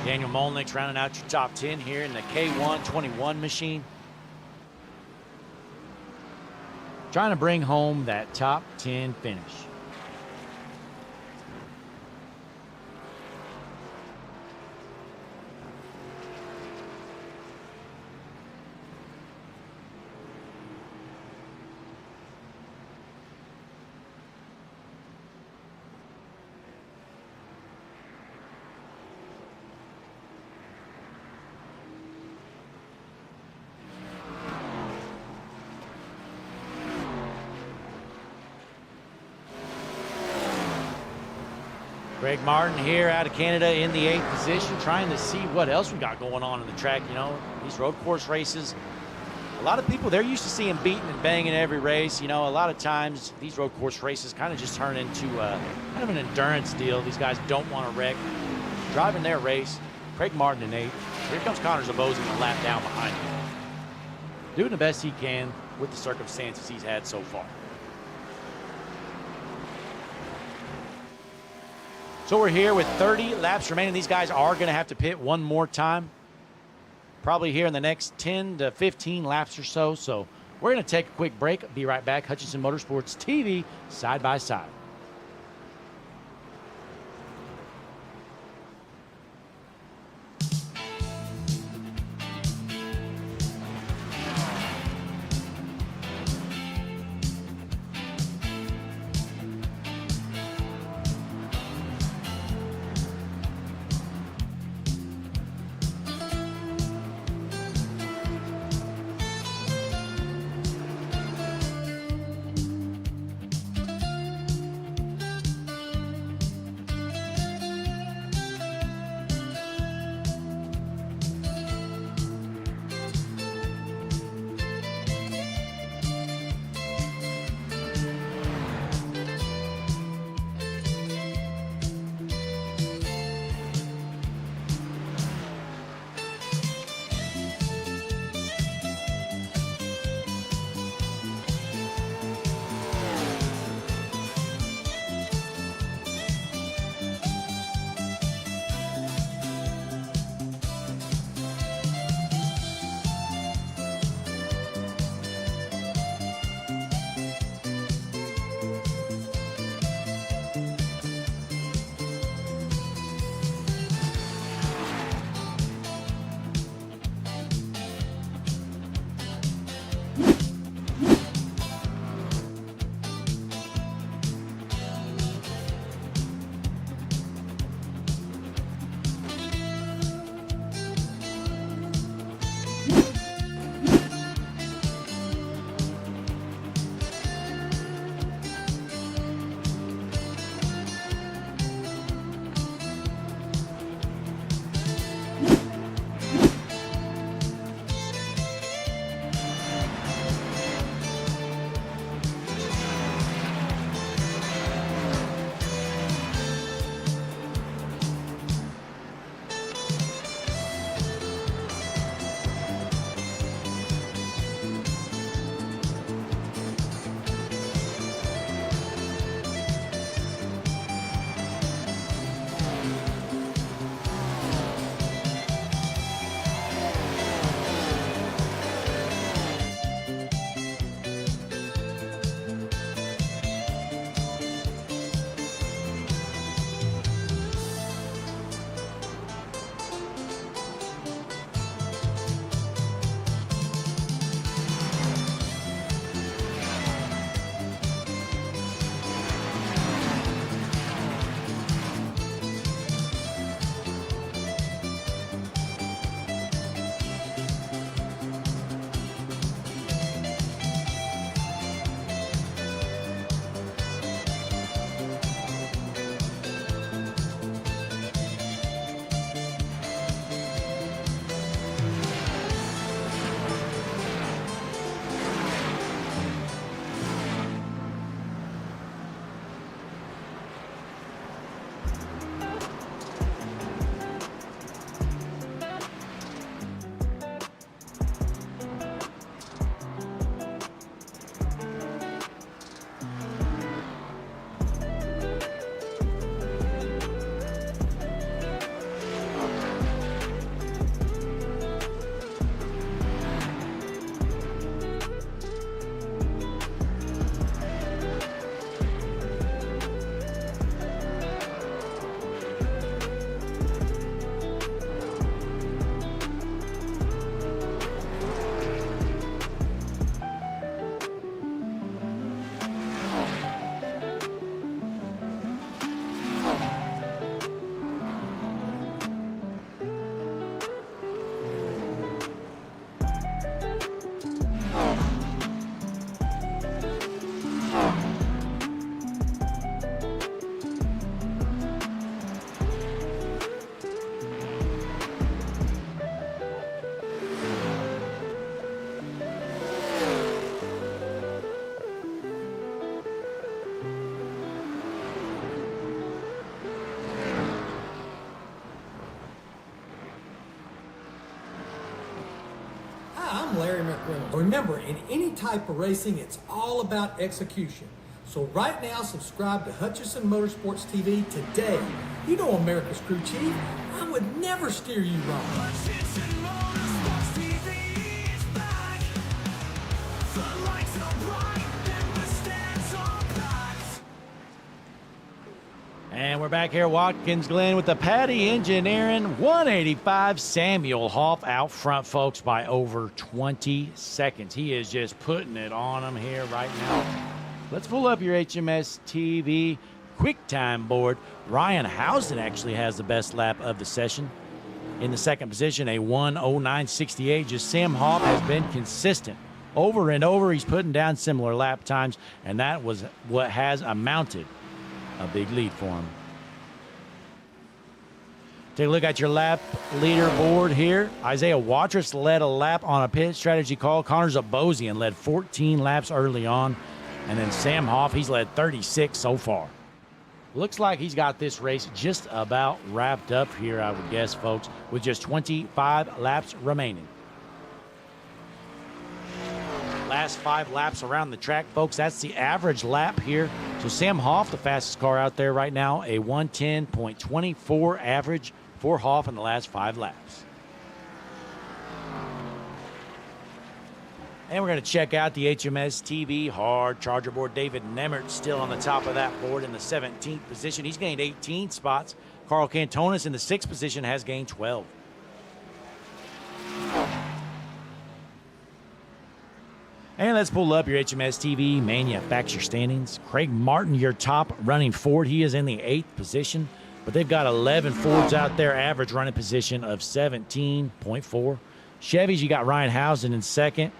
Speaker 1: Daniel Molnick's rounding out your top 10 here in the K121 machine. Trying to bring home that top 10 finish. Greg Martin here out of Canada in the 8th position, trying to see what else we got going on in the track. You know, these road course races, a lot of people, they're used to seeing beating and banging every race. You know, a lot of times these road course races kind of just turn into kind of an endurance deal. These guys don't want to wreck. Driving their race, Craig Martin in 8th. Here comes Connor Zabozin a lap down behind him. Doing the best he can with the circumstances he's had so far. So we're here with 30 laps remaining. These guys are going to have to pit one more time, probably here in the next 10 to 15 laps or so. So we're going to take a quick break. Be right back. Hutchinson Motorsports TV, side by side.
Speaker 6: Hi, I'm Larry McReynolds. Remember, in any type of racing, it's all about execution. So right now, subscribe to Hutchison Motorsports TV today. You know America's crew chief. I would never steer you wrong.
Speaker 7: Hutchison Motorsports TV is back. The lights are bright and the stands are packed.
Speaker 1: And we're back here at Watkins Glen with the Patty Engineering 185 Samuel Hoff out front, folks, by over 20 seconds. He is just putting it on them here right now. Let's pull up your HMS TV quick time board. Ryan Housen actually has the best lap of the session. In the second position, a 1:09.68. Just Sam Hoff has been consistent. Over and over, he's putting down similar lap times, and that was what has amounted a big lead for him. Take a look at your lap leaderboard here. Isaiah Watrous led a lap on a pit strategy call. Connor Zabosian led 14 laps early on. And then Sam Hoff, he's led 36 so far. Looks like he's got this race just about wrapped up here, I would guess, folks, with just 25 laps remaining. Last 5 laps around the track, folks, that's the average lap here. So Sam Hoff, the fastest car out there right now, a 110.24 average for Hoff in the last 5 laps. And we're going to check out the HMS TV hard charger board. David Nemmert still on the top of that board in the 17th position. He's gained 18 spots. Carl Cantonis in the 6th position has gained 12. And let's pull up your HMS TV manufacturer standings. Craig Martin, your top running Ford. He is in the 8th position, but they've got 11 Fords out there, average running position of 17.4. Chevys, you got Ryan Housen in 2nd.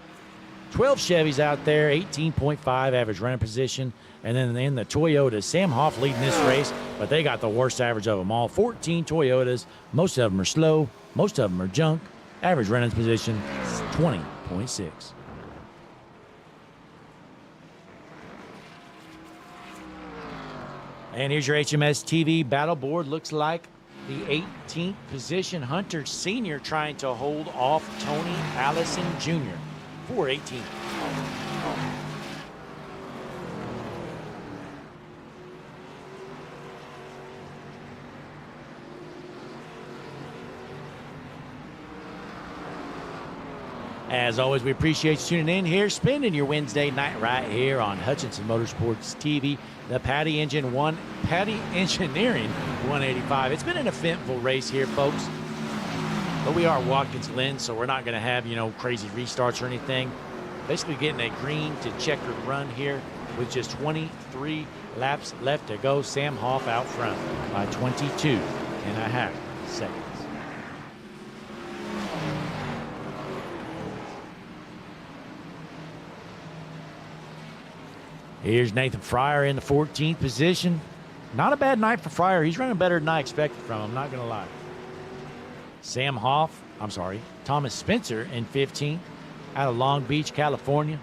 Speaker 1: 12 Chevys out there, 18.5 average running position. And then in the Toyotas, Sam Hoff leading this race, but they got the worst average of them all. 14 Toyotas. Most of them are slow. Most of them are junk. Average running position is 20.6. And here's your HMS TV battle board. Looks like the 18th position, Hunter Sr. trying to hold off Tony Allison Jr. for 18. As always, we appreciate you tuning in here, spending your Wednesday night right here on Hutchison Motorsports TV, the Patty Engineering 185. It's been an eventful race here, folks. But we are Watkins Glen, so we're not going to have, crazy restarts or anything. Basically getting a green to checkered run here with just 23 laps left to go. Sam Hoff out front by 22.5 seconds. Here's Nathan Fryer in the 14th position. Not a bad night for Fryer. He's running better than I expected from him, not going to lie. Thomas Spencer in 15th out of Long Beach, California.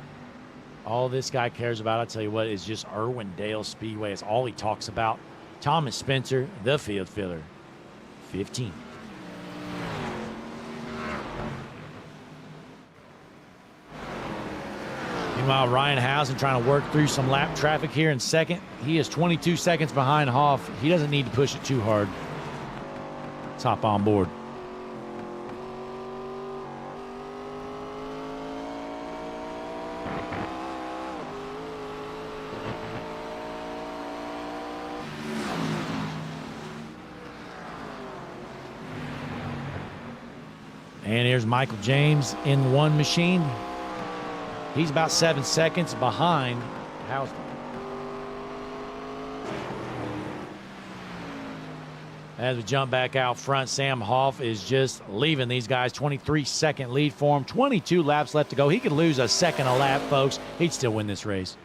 Speaker 1: All this guy cares about, I'll tell you what, is just Irwindale Speedway. It's all he talks about. Thomas Spencer, the field filler, 15. Meanwhile, Ryan Housen trying to work through some lap traffic here in 2nd. He is 22 seconds behind Hoff. He doesn't need to push it too hard. Let's hop on board. And here's Michael James in one machine. He's about 7 seconds behind Housen. As we jump back out front, Sam Hoff is just leaving these guys. 23-second lead for him. 22 laps left to go. He could lose a second a lap, folks. He'd still win this race.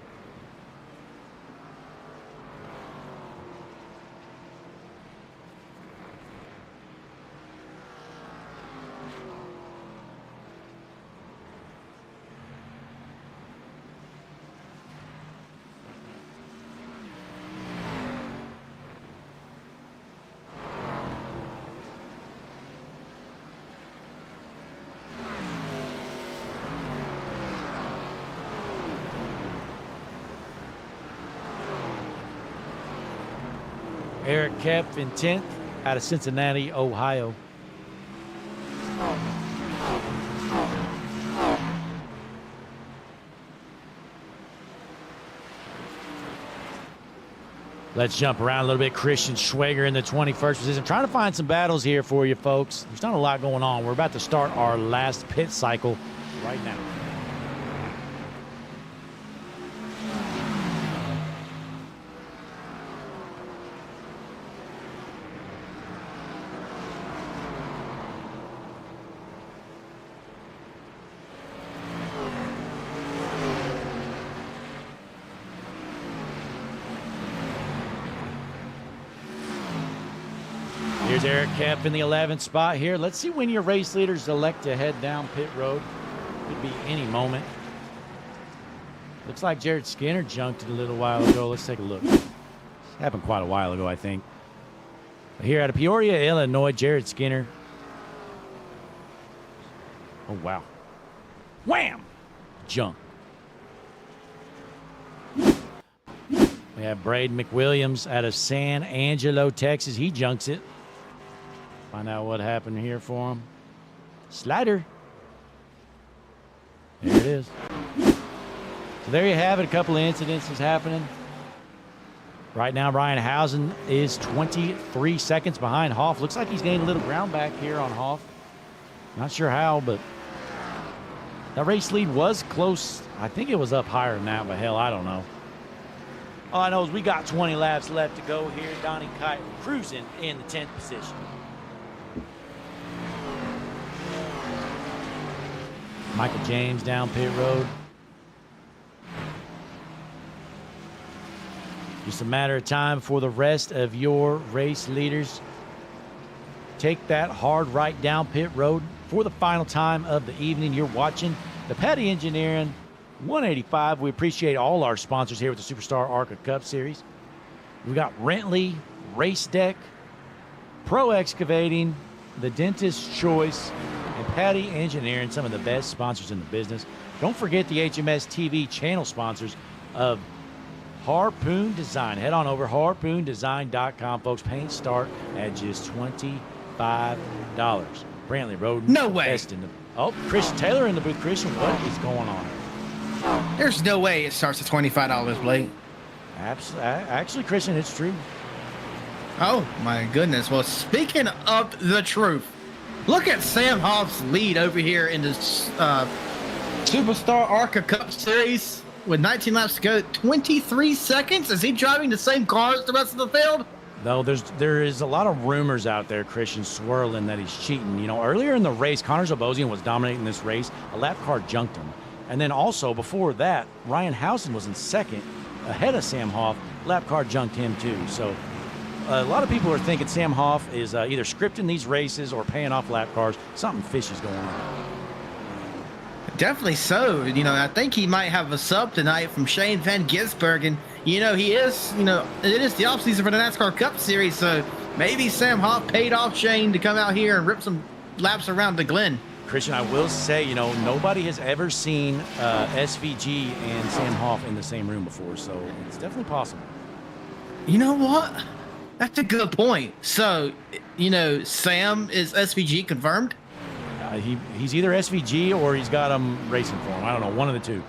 Speaker 1: Eric Kepf in 10th out of Cincinnati, Ohio. Let's jump around a little bit. Christian Schwager in the 21st position. Trying to find some battles here for you folks. There's not a lot going on. We're about to start our last pit cycle right now. Here's Eric Kepf in the 11th spot here. Let's see when your race leaders elect to head down pit road. Could be any moment. Looks like Jared Skinner junked it a little while ago. Let's take a look. This happened quite a while ago, I think. Here out of Peoria, Illinois, Jared Skinner. Oh, wow. Wham! Junk. We have Braden McWilliams out of San Angelo, Texas. He junks it. Find out what happened here for him. Slider. There it is. So there you have it. A couple of incidences happening. Right now, Ryan Housen is 23 seconds behind Hoff. Looks like he's gained a little ground back here on Hoff. Not sure how, but that race lead was close. I think it was up higher than that, but hell, I don't know. All I know is we got 20 laps left to go here. Donnie Kite cruising in the 10th position. Michael James down pit road. Just a matter of time before the rest of your race leaders take that hard right down pit road for the final time of the evening. You're watching the Petty Engineering 185. We appreciate all our sponsors here with the Superstar ARCA Cup Series. We got Rentley, Race Deck, Pro Excavating, The Dentist's Choice, and Patty Engineering, some of the best sponsors in the business. Don't forget the HMS TV channel sponsors of Harpoon Design. Head on over harpoondesign.com, folks. Paint start at just $25. Brantley Road.
Speaker 8: No way.
Speaker 1: Best in the, oh, Christian Taylor in the booth. Christian, what is going on?
Speaker 8: There's no way it starts at $25, Blake.
Speaker 1: Actually, Christian, it's true.
Speaker 8: Oh, my goodness. Well, speaking of the truth, look at Sam Hobbs' lead over here in this Superstar ARCA Cup Series with 19 laps to go. 23 seconds? Is he driving the same car as the rest of the field?
Speaker 1: No, there is a lot of rumors out there, Christian, swirling that he's cheating. You know, earlier in the race, Connor Zobosian was dominating this race. A lap car junked him. And then also, before that, Ryan Housen was in second, ahead of Sam Hoff. Lap car junked him, too. So a lot of people are thinking Sam Hoff is either scripting these races or paying off lap cars. Something fishy's going on.
Speaker 8: Definitely so. You know, I think he might have a sub tonight from Shane Van Gisbergen. You know, he is, you know, it is the offseason for the NASCAR Cup Series, so maybe Sam Hoff paid off Shane to come out here and rip some laps around the Glen.
Speaker 1: Christian, I will say, you know, nobody has ever seen SVG and Sam Hoff in the same room before, so it's definitely possible.
Speaker 8: You know what? That's a good point. So, you know, Sam is SVG confirmed?
Speaker 1: He's either SVG or he's got him racing for him. I don't know, one of the two.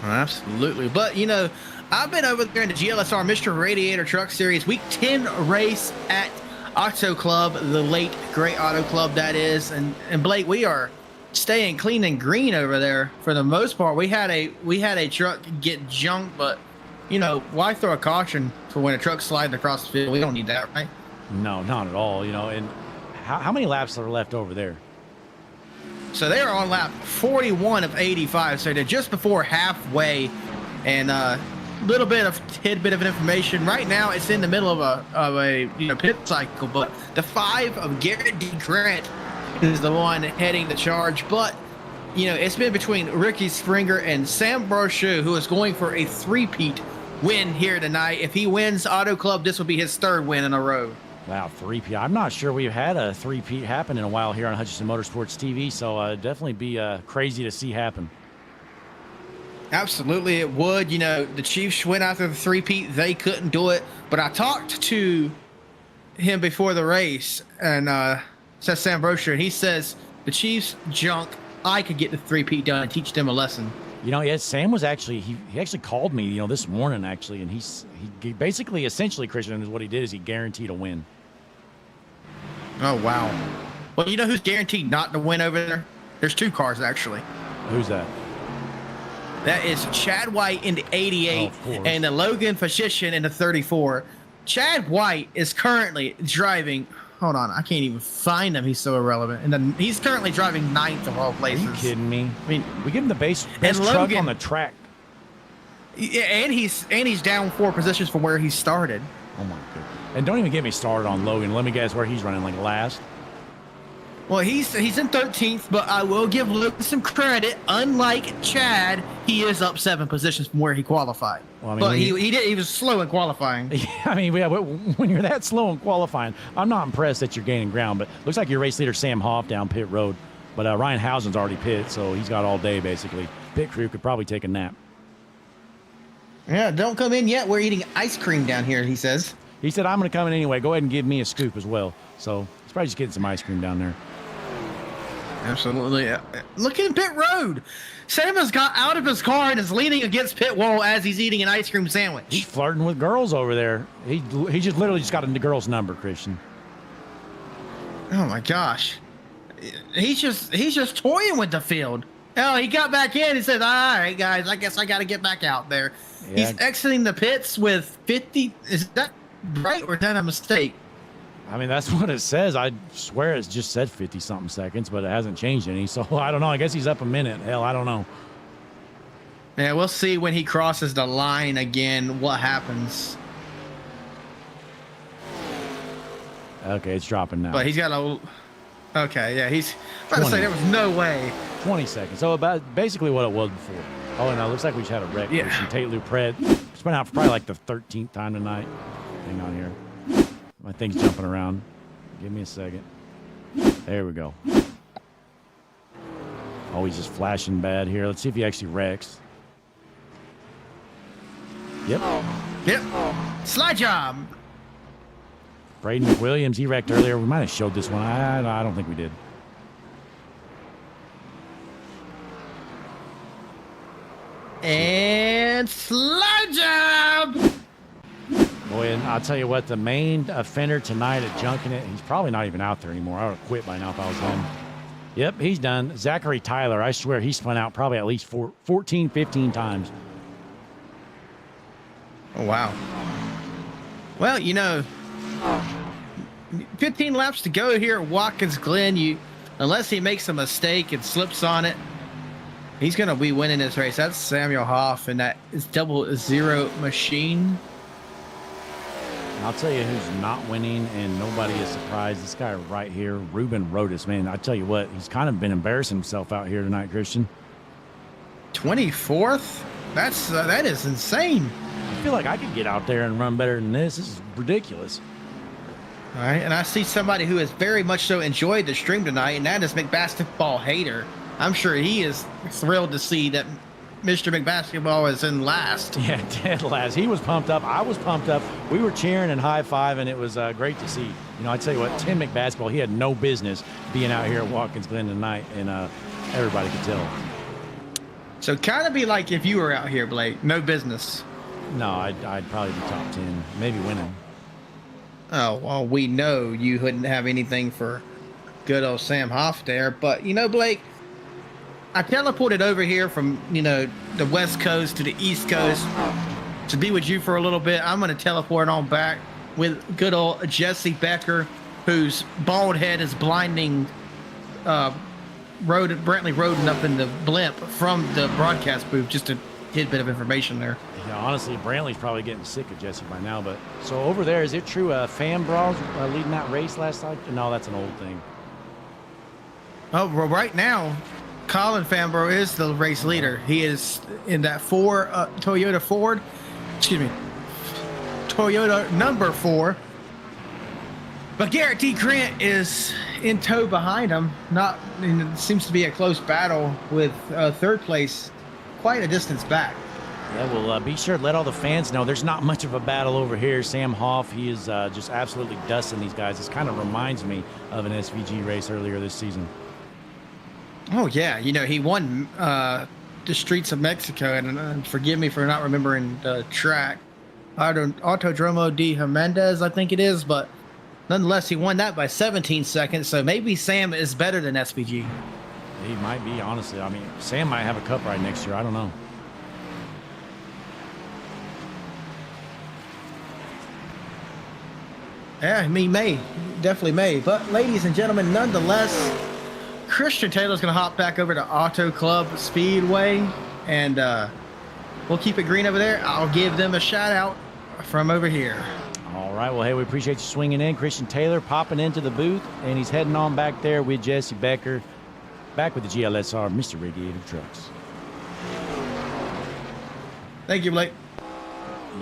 Speaker 8: Absolutely. But, you know, I've been over there in the GLSR Mr. Radiator Truck Series Week 10 race at Auto Club, the late great Auto Club that is. And Blake, we are staying clean and green over there for the most part. We had a truck get junked, but, you know, why throw a caution for when a truck's sliding across the field? We don't need that, right?
Speaker 1: No, not at all. You know, and how many laps are left over there?
Speaker 8: So they are on lap 41 of 85. So they're just before halfway, and little bit of tidbit of information. Right now, it's in the middle of a you know, pit cycle, but the 5 of Garrett D. Grant is the one heading the charge. But you know, it's been between Ricky Springer and Sam Brochu, who is going for a three-peat win here tonight. If he wins Auto Club, this will be his 3rd win in a row.
Speaker 1: Wow, three-peat. I'm not sure we've had a three-peat happen in a while here on Hutchinson Motorsports TV, so definitely be crazy to see happen.
Speaker 8: Absolutely, it would. You know, the Chiefs went after the three-peat. They couldn't do it. But I talked to him before the race, and says Sam Brosher, and he says the Chiefs junk. I could get the three-peat done and teach them a lesson.
Speaker 1: You know, yeah, Sam was actually he actually called me, you know, this morning actually, and he basically essentially, Christian, is what he did is he guaranteed a win.
Speaker 8: Oh wow. Well, you know who's guaranteed not to win over there? There's two cars actually.
Speaker 1: Who's that?
Speaker 8: That is Chad White in the 88 and the Logan Fashishin in the 34. Chad White is currently driving. Hold on, I can't even find him. He's so irrelevant. And then he's currently driving 9th of all places.
Speaker 1: Are you kidding me? I mean, we give him the best truck on the track.
Speaker 8: Yeah, and he's down 4 positions from where he started.
Speaker 1: Oh my goodness! And don't even get me started on Logan. Let me guess where he's running, like last.
Speaker 8: Well, he's in 13th, but I will give Luke some credit. Unlike Chad, he is up 7 positions from where he qualified. Well, I mean, but he was slow in qualifying.
Speaker 1: Yeah, I mean, yeah, when you're that slow in qualifying, I'm not impressed that you're gaining ground. But looks like your race leader Sam Hoff down pit road. But Ryan Housen's already pit, so he's got all day basically. Pit crew could probably take a nap.
Speaker 8: Yeah, don't come in yet. We're eating ice cream down here, he says.
Speaker 1: He said, I'm going to come in anyway. Go ahead and give me a scoop as well. So he's probably just getting some ice cream down there.
Speaker 8: Absolutely. Look at pit road. Sam has got out of his car and is leaning against pit wall as he's eating an ice cream sandwich.
Speaker 1: He's flirting with girls over there. He just literally just got a girl's number, Christian.
Speaker 8: Oh my gosh. He's just toying with the field. Oh, he got back in. He said, all right, guys, I guess I got to get back out there. Yeah. He's exiting the pits with 50. Is that right or is that a mistake?
Speaker 1: I mean, that's what it says. I swear it just said 50-something seconds, but it hasn't changed any. So I don't know. I guess he's up a minute. Hell, I don't know.
Speaker 8: Yeah, we'll see when he crosses the line again what happens.
Speaker 1: Okay, it's dropping now.
Speaker 8: But he's got a... Okay, yeah, he's... I was about to say, there was no way.
Speaker 1: 20 seconds. So about basically what it was before. Oh, and it looks like we just had a wreck.
Speaker 8: Yeah.
Speaker 1: Tate Lupret. It's been out for probably like the 13th time tonight. Hang on here. My thing's jumping around. Give me a second. There we go. Oh, he's just flashing bad here. Let's see if he actually wrecks. Yep.
Speaker 8: Yep. Slide job.
Speaker 1: Braden McWilliams, he wrecked earlier. We might have showed this one. I don't think we did.
Speaker 8: And slide job.
Speaker 1: Boy, and I'll tell you what, the main offender tonight at junking it, he's probably not even out there anymore. I would have quit by now if I was him. Yep, he's done. Zachary Tyler, I swear he spun out probably at least 14, 15 times.
Speaker 8: Oh, wow. Well, you know, 15 laps to go here at Watkins Glen. Unless he makes a mistake and slips on it, he's going to be winning this race. That's Samuel Hoff, and that is 00 machine.
Speaker 1: I'll tell you who's not winning, and nobody is surprised. This guy right here, Ruben Rodas, man. I tell you what, he's kind of been embarrassing himself out here tonight, Christian.
Speaker 8: 24th? That is insane.
Speaker 1: I feel like I could get out there and run better than this. This is ridiculous.
Speaker 8: All right, and I see somebody who has very much so enjoyed the stream tonight, and that is McBasketball Hater. I'm sure he is thrilled to see that Mr. McBasketball is in last.
Speaker 1: Yeah, dead last. He was pumped up. I was pumped up. We were cheering and high-fiving. It was great to see. You know, I tell you what, Tim McBasketball, he had no business being out here at Watkins Glen tonight, and everybody could tell.
Speaker 8: So kind of be like if you were out here, Blake. No business.
Speaker 1: No, I'd probably be top 10, maybe winning.
Speaker 8: Oh, well, we know you wouldn't have anything for good old Sam Hoff there. But, you know, Blake, I teleported over here from, you know, the West Coast to the East Coast to be with you for a little bit. I'm going to teleport on back with good old Jesse Becker, whose bald head is blinding Brantley Roden up in the blimp from the broadcast booth, just to get a bit of information there.
Speaker 1: Yeah, honestly, Brantley's probably getting sick of Jesse by now. But so over there, is it true Fan Brawls leading that race last night? No, that's an old thing.
Speaker 8: Oh, well, right now, Colin Fanbro is the race leader. He is in that Toyota Ford. Excuse me. Toyota number 4. But Garrett T. Grant is in tow behind him. It seems to be a close battle with third place quite a distance back.
Speaker 1: Yeah, well, be sure to let all the fans know there's not much of a battle over here. Sam Hoff, he is just absolutely dusting these guys. This kind of reminds me of an SVG race earlier this season.
Speaker 8: Oh, yeah. You know, he won the streets of Mexico, and forgive me for not remembering the track. Autodromo de Jimenez, I think it is, but nonetheless, he won that by 17 seconds, so maybe Sam is better than SVG.
Speaker 1: He might be, honestly. I mean, Sam might have a cup ride next year. I don't know.
Speaker 8: Yeah, he may. Definitely may. But, ladies and gentlemen, nonetheless, Christian Taylor's going to hop back over to Auto Club Speedway, and we'll keep it green over there. I'll give them a shout-out from over here.
Speaker 1: All right. Well, hey, we appreciate you swinging in. Christian Taylor popping into the booth, and he's heading on back there with Jesse Becker, back with the GLSR, Mr. Radiator Trucks.
Speaker 8: Thank you, Blake.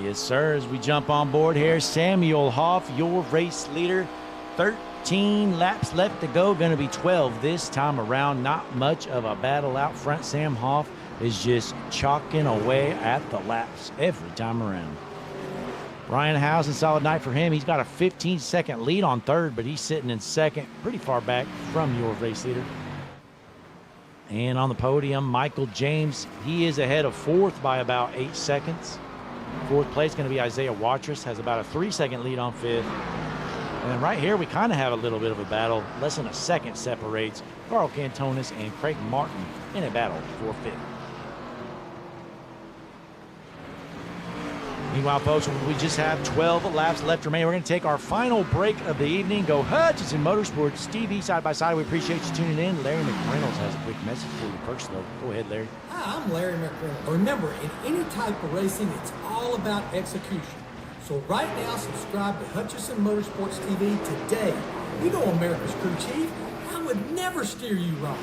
Speaker 1: Yes, sir. As we jump on board here, Samuel Hoff, your race leader. 13 laps left to go. Going to be 12 this time around. Not much of a battle out front. Sam Hoff is just chalking away at the laps every time around. Ryan Housen, solid night for him. He's got a 15-second lead on third, but he's sitting in second, pretty far back from your race leader. And on the podium, Michael James. He is ahead of fourth by about 8 seconds. Fourth place going to be Isaiah Watrous, has about a 3-second lead on fifth. And then right here, we kind of have a little bit of a battle. Less than a second separates Carl Cantonis and Craig Martin in a battle for fifth. Meanwhile, folks, we just have 12 laps left remaining. We're going to take our final break of the evening. Go Hutchinson Motorsports TV side by side. We appreciate you tuning in. Larry McReynolds has a quick message for you first, though. Go ahead, Larry.
Speaker 6: Hi, I'm Larry McReynolds. Remember, in any type of racing, it's all about execution. So right now, subscribe to Hutchinson Motorsports TV today. You know America's crew chief. I would never steer you wrong.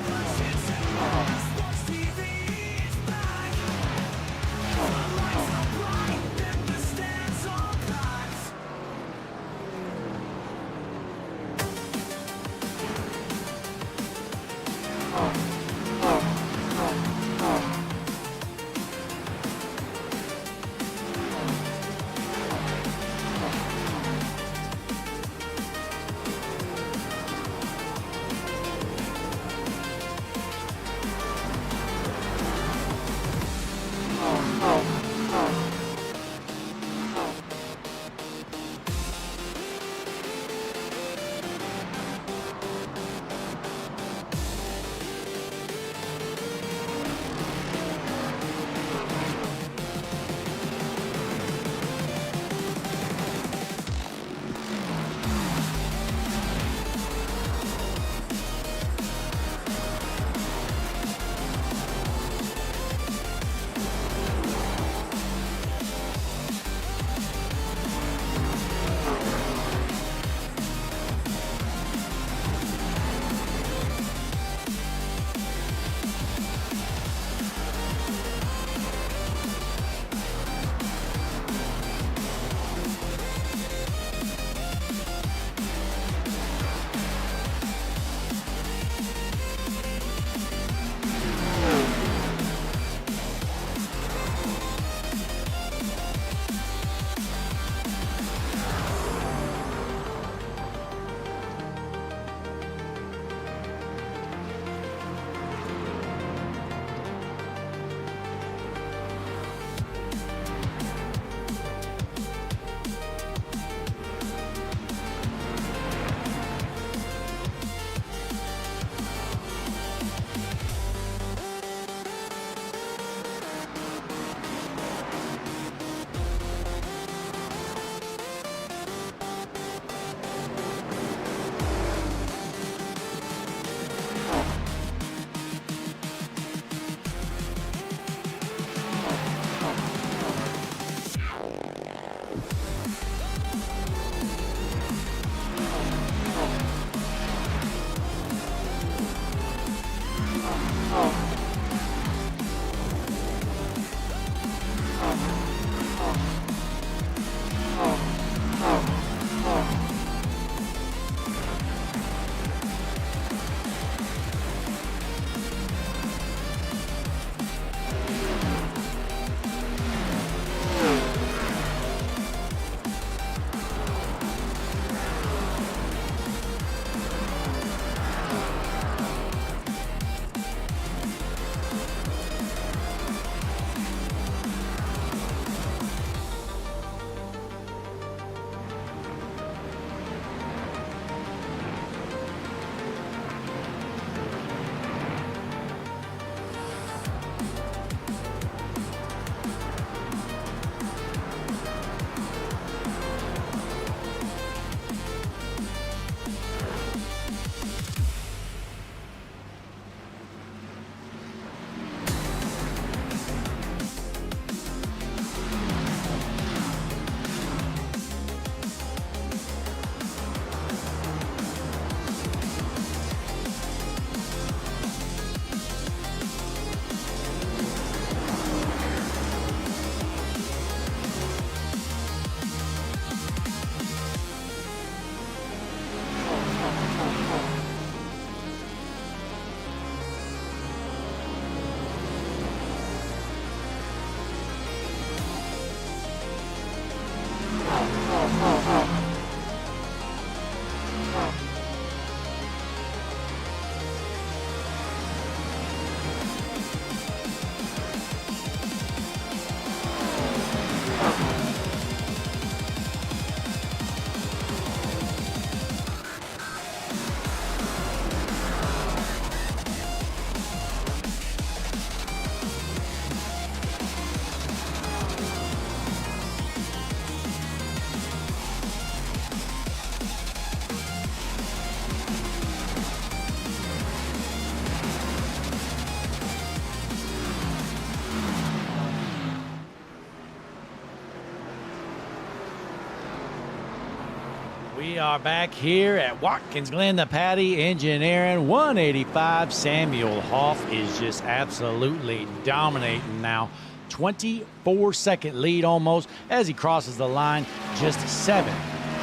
Speaker 1: We are back here at Watkins Glen, the Patty Engineering 185. Samuel Hoff is just absolutely dominating now. 24-second lead almost as he crosses the line. Just 7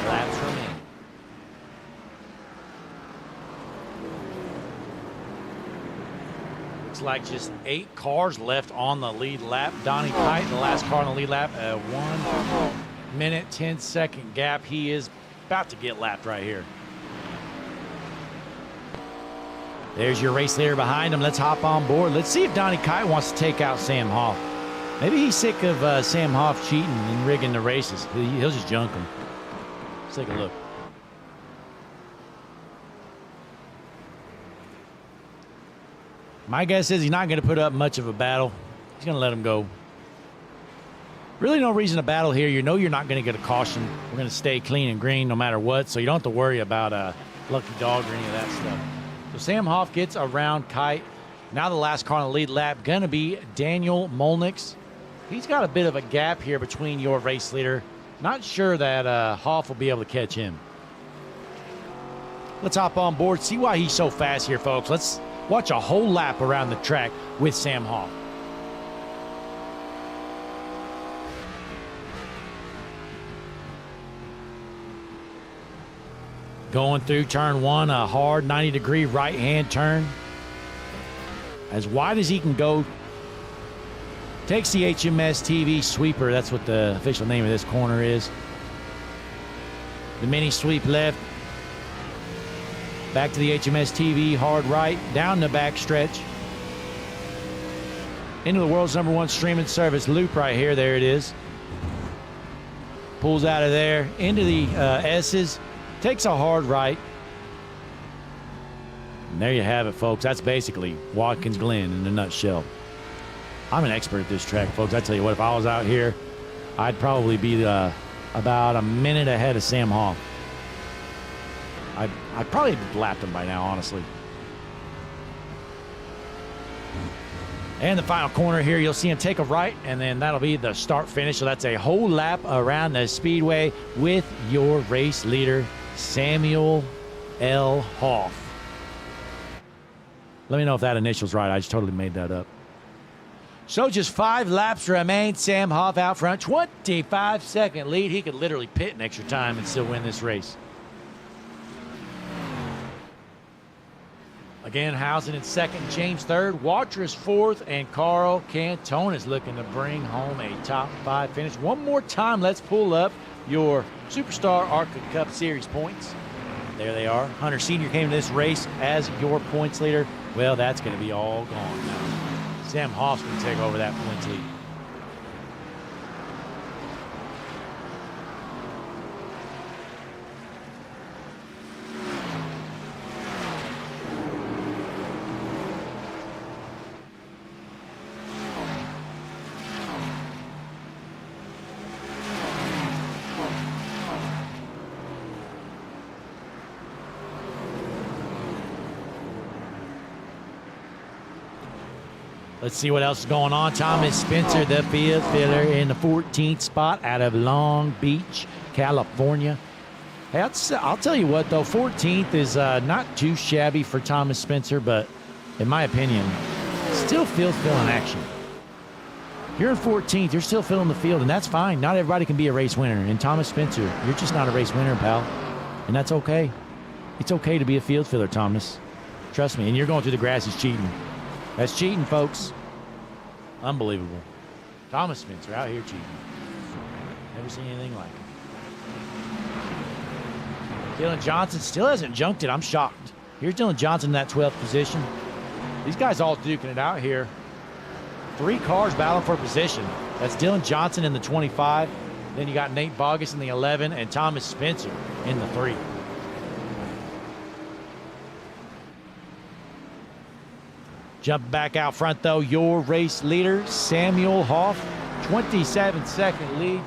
Speaker 1: laps remaining. Looks like just 8 cars left on the lead lap. Donnie Kite, the last car on the lead lap, a 1 minute, 10-second gap. He is about to get lapped right here. There's your race leader behind him. Let's hop on board. Let's see if Donnie Kite wants to take out Sam Hoff. Maybe he's sick of Sam Hoff cheating and rigging the races. He'll just junk him. Let's take a look. My guess is he's not going to put up much of a battle. He's going to let him go. Really no reason to battle here. You know you're not going to get a caution. We're going to stay clean and green no matter what, so you don't have to worry about a lucky dog or any of that stuff. So Sam Hoff gets around Kite. Now the last car on the lead lap going to be Daniel Molnix. He's got a bit of a gap here between your race leader. Not sure that Hoff will be able to catch him. Let's hop on board, see why he's so fast here, folks. Let's watch a whole lap around the track with Sam Hoff. Going through turn 1, a hard 90-degree right-hand turn. As wide as he can go. Takes the HMS TV sweeper. That's what the official name of this corner is. The mini sweep left. Back to the HMS TV, hard right, down the back stretch. Into the world's #1 streaming service loop right here. There it is. Pulls out of there, into the S's, takes a hard right. And there you have it, folks. That's basically Watkins Glen in a nutshell. I'm an expert at this track, folks. I tell you what, if I was out here, I'd probably be about a minute ahead of Sam Hoff. I'd probably have lapped him by now, honestly. And the final corner here, you'll see him take a right, and then that'll be the start finish. So that's a whole lap around the speedway with your race leader, Samuel L. Hoff. Let me know if that initial's right. I just totally made that up. So just 5 laps remain. Sam Hoff out front, 25-second lead. He could literally pit in extra time and still win this race. Again, Housen in second, James third, Watrous fourth, and Carl Cantone is looking to bring home a top 5 finish. One more time, let's pull up your Superstar ARCA Cup Series points. There they are. Hunter Sr. came to this race as your points leader. Well, that's going to be all gone now. Sam Hoff's going to take over that points lead. Let's see what else is going on. Thomas Spencer, the field filler, in the 14th spot out of Long Beach, California. Hey, I'll tell you what, though, 14th is not too shabby for Thomas Spencer, but in my opinion, still field filling action. You're in 14th, you're still filling the field, and that's fine. Not everybody can be a race winner. And Thomas Spencer, you're just not a race winner, pal. And that's okay. It's okay to be a field filler, Thomas. Trust me, and you're going through the grass is cheating. That's cheating, folks. Unbelievable. Thomas Spencer out here cheating. Never seen anything like it. Dylan Johnson still hasn't junked it. I'm shocked. Here's Dylan Johnson in that 12th position. These guys all duking it out here. 3 cars battling for position. That's Dylan Johnson in the 25. Then you got Nate Bogus in the 11 and Thomas Spencer in the 3. Jump back out front, though, your race leader, Samuel Hoff, 27-second lead.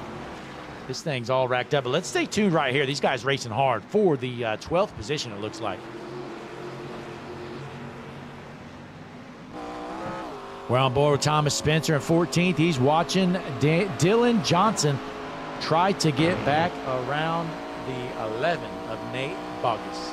Speaker 1: This thing's all racked up, but let's stay tuned right here. These guys racing hard for the 12th position, it looks like. We're on board with Thomas Spencer in 14th. He's watching Dylan Johnson try to get back around the 11 of Nate Bogus.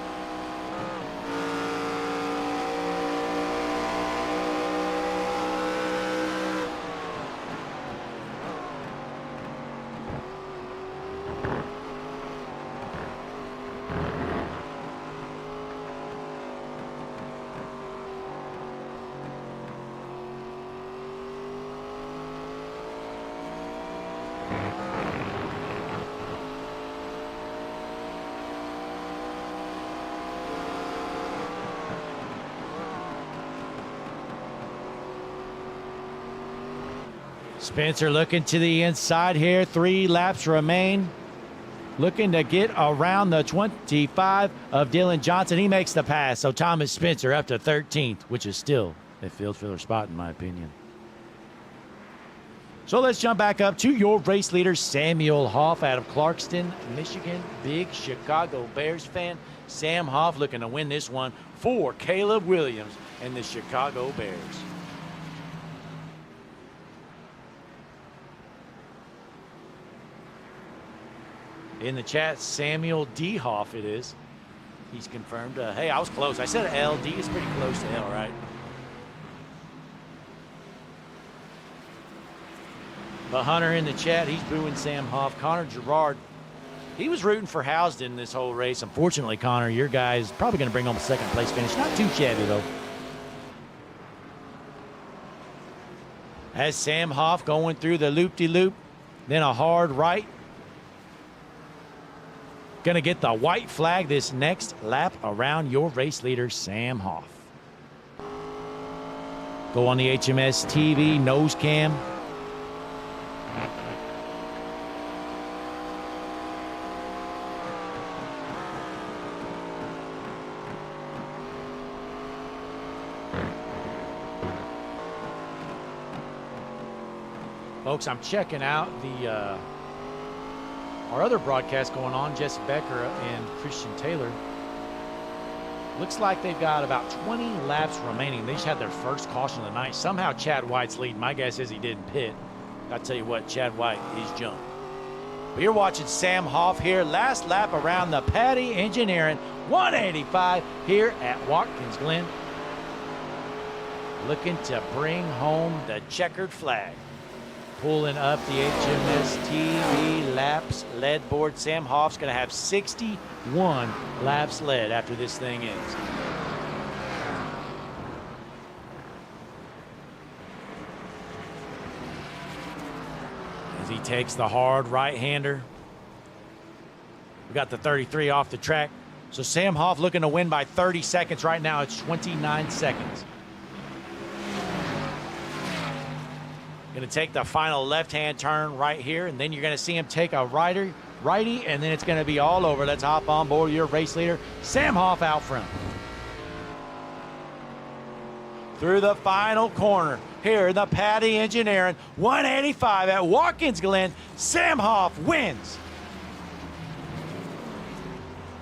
Speaker 1: Spencer looking to the inside here. 3 laps remain. Looking to get around the 25 of Dylan Johnson. He makes the pass. So Thomas Spencer up to 13th, which is still a field filler spot in my opinion. So let's jump back up to your race leader, Samuel Hoff out of Clarkston, Michigan. Big Chicago Bears fan. Sam Hoff looking to win this one for Caleb Williams and the Chicago Bears. In the chat, Samuel D. Hoff it is. He's confirmed. Hey, I was close. I said LD is pretty close to L, right? But Hunter in the chat, he's booing Sam Hoff. Connor Gerard, he was rooting for Housden this whole race. Unfortunately, Connor, your guy is probably going to bring home a second place finish. Not too shabby, though. As Sam Hoff going through the loop-de-loop, then a hard right. Going to get the white flag this next lap around your race leader, Sam Hoff. Go on the HMS TV nose cam. Folks, I'm checking out the our other broadcast going on, Jesse Becker and Christian Taylor. Looks like they've got about 20 laps remaining. They just had their first caution of the night. Somehow Chad White's leading. My guess is he didn't pit. I'll tell you what, Chad White, he's jumped. But you're watching Sam Hoff here. Last lap around the Patty Engineering 185 here at Watkins Glen. Looking to bring home the checkered flag. Pulling up the HMS TV laps led board. Sam Hoff's going to have 61 laps led after this thing ends. As he takes the hard right-hander. We got the 33 off the track. So Sam Hoff looking to win by 30 seconds. Right now it's 29 seconds. Going to take the final left-hand turn right here, and then you're going to see him take a righty, and then it's going to be all over. Let's hop on board your race leader, Sam Hoff out front. Through the final corner here in the Patty Engineering 185 at Watkins Glen, Sam Hoff wins.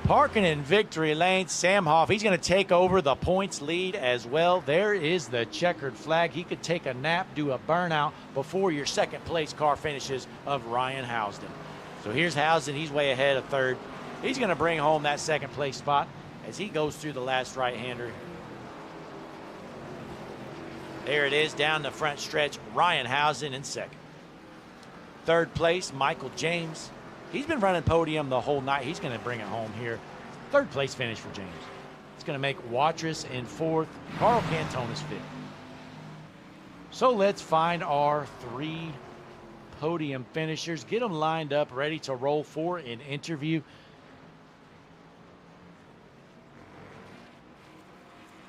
Speaker 1: Parking in victory lane, Sam Hoff, he's going to take over the points lead as well. There is the checkered flag. He could take a nap, do a burnout before your second place car finishes of Ryan Housden. So here's Housden. He's way ahead of third. He's going to bring home that second place spot as he goes through the last right-hander. There it is down the front stretch. Ryan Housden in second. Third place, Michael James. He's been running podium the whole night. He's going to bring it home here. Third place finish for James. It's going to make Watrous in fourth. Carl Cantone is fifth. So let's find our 3 podium finishers. Get them lined up, ready to roll for an interview.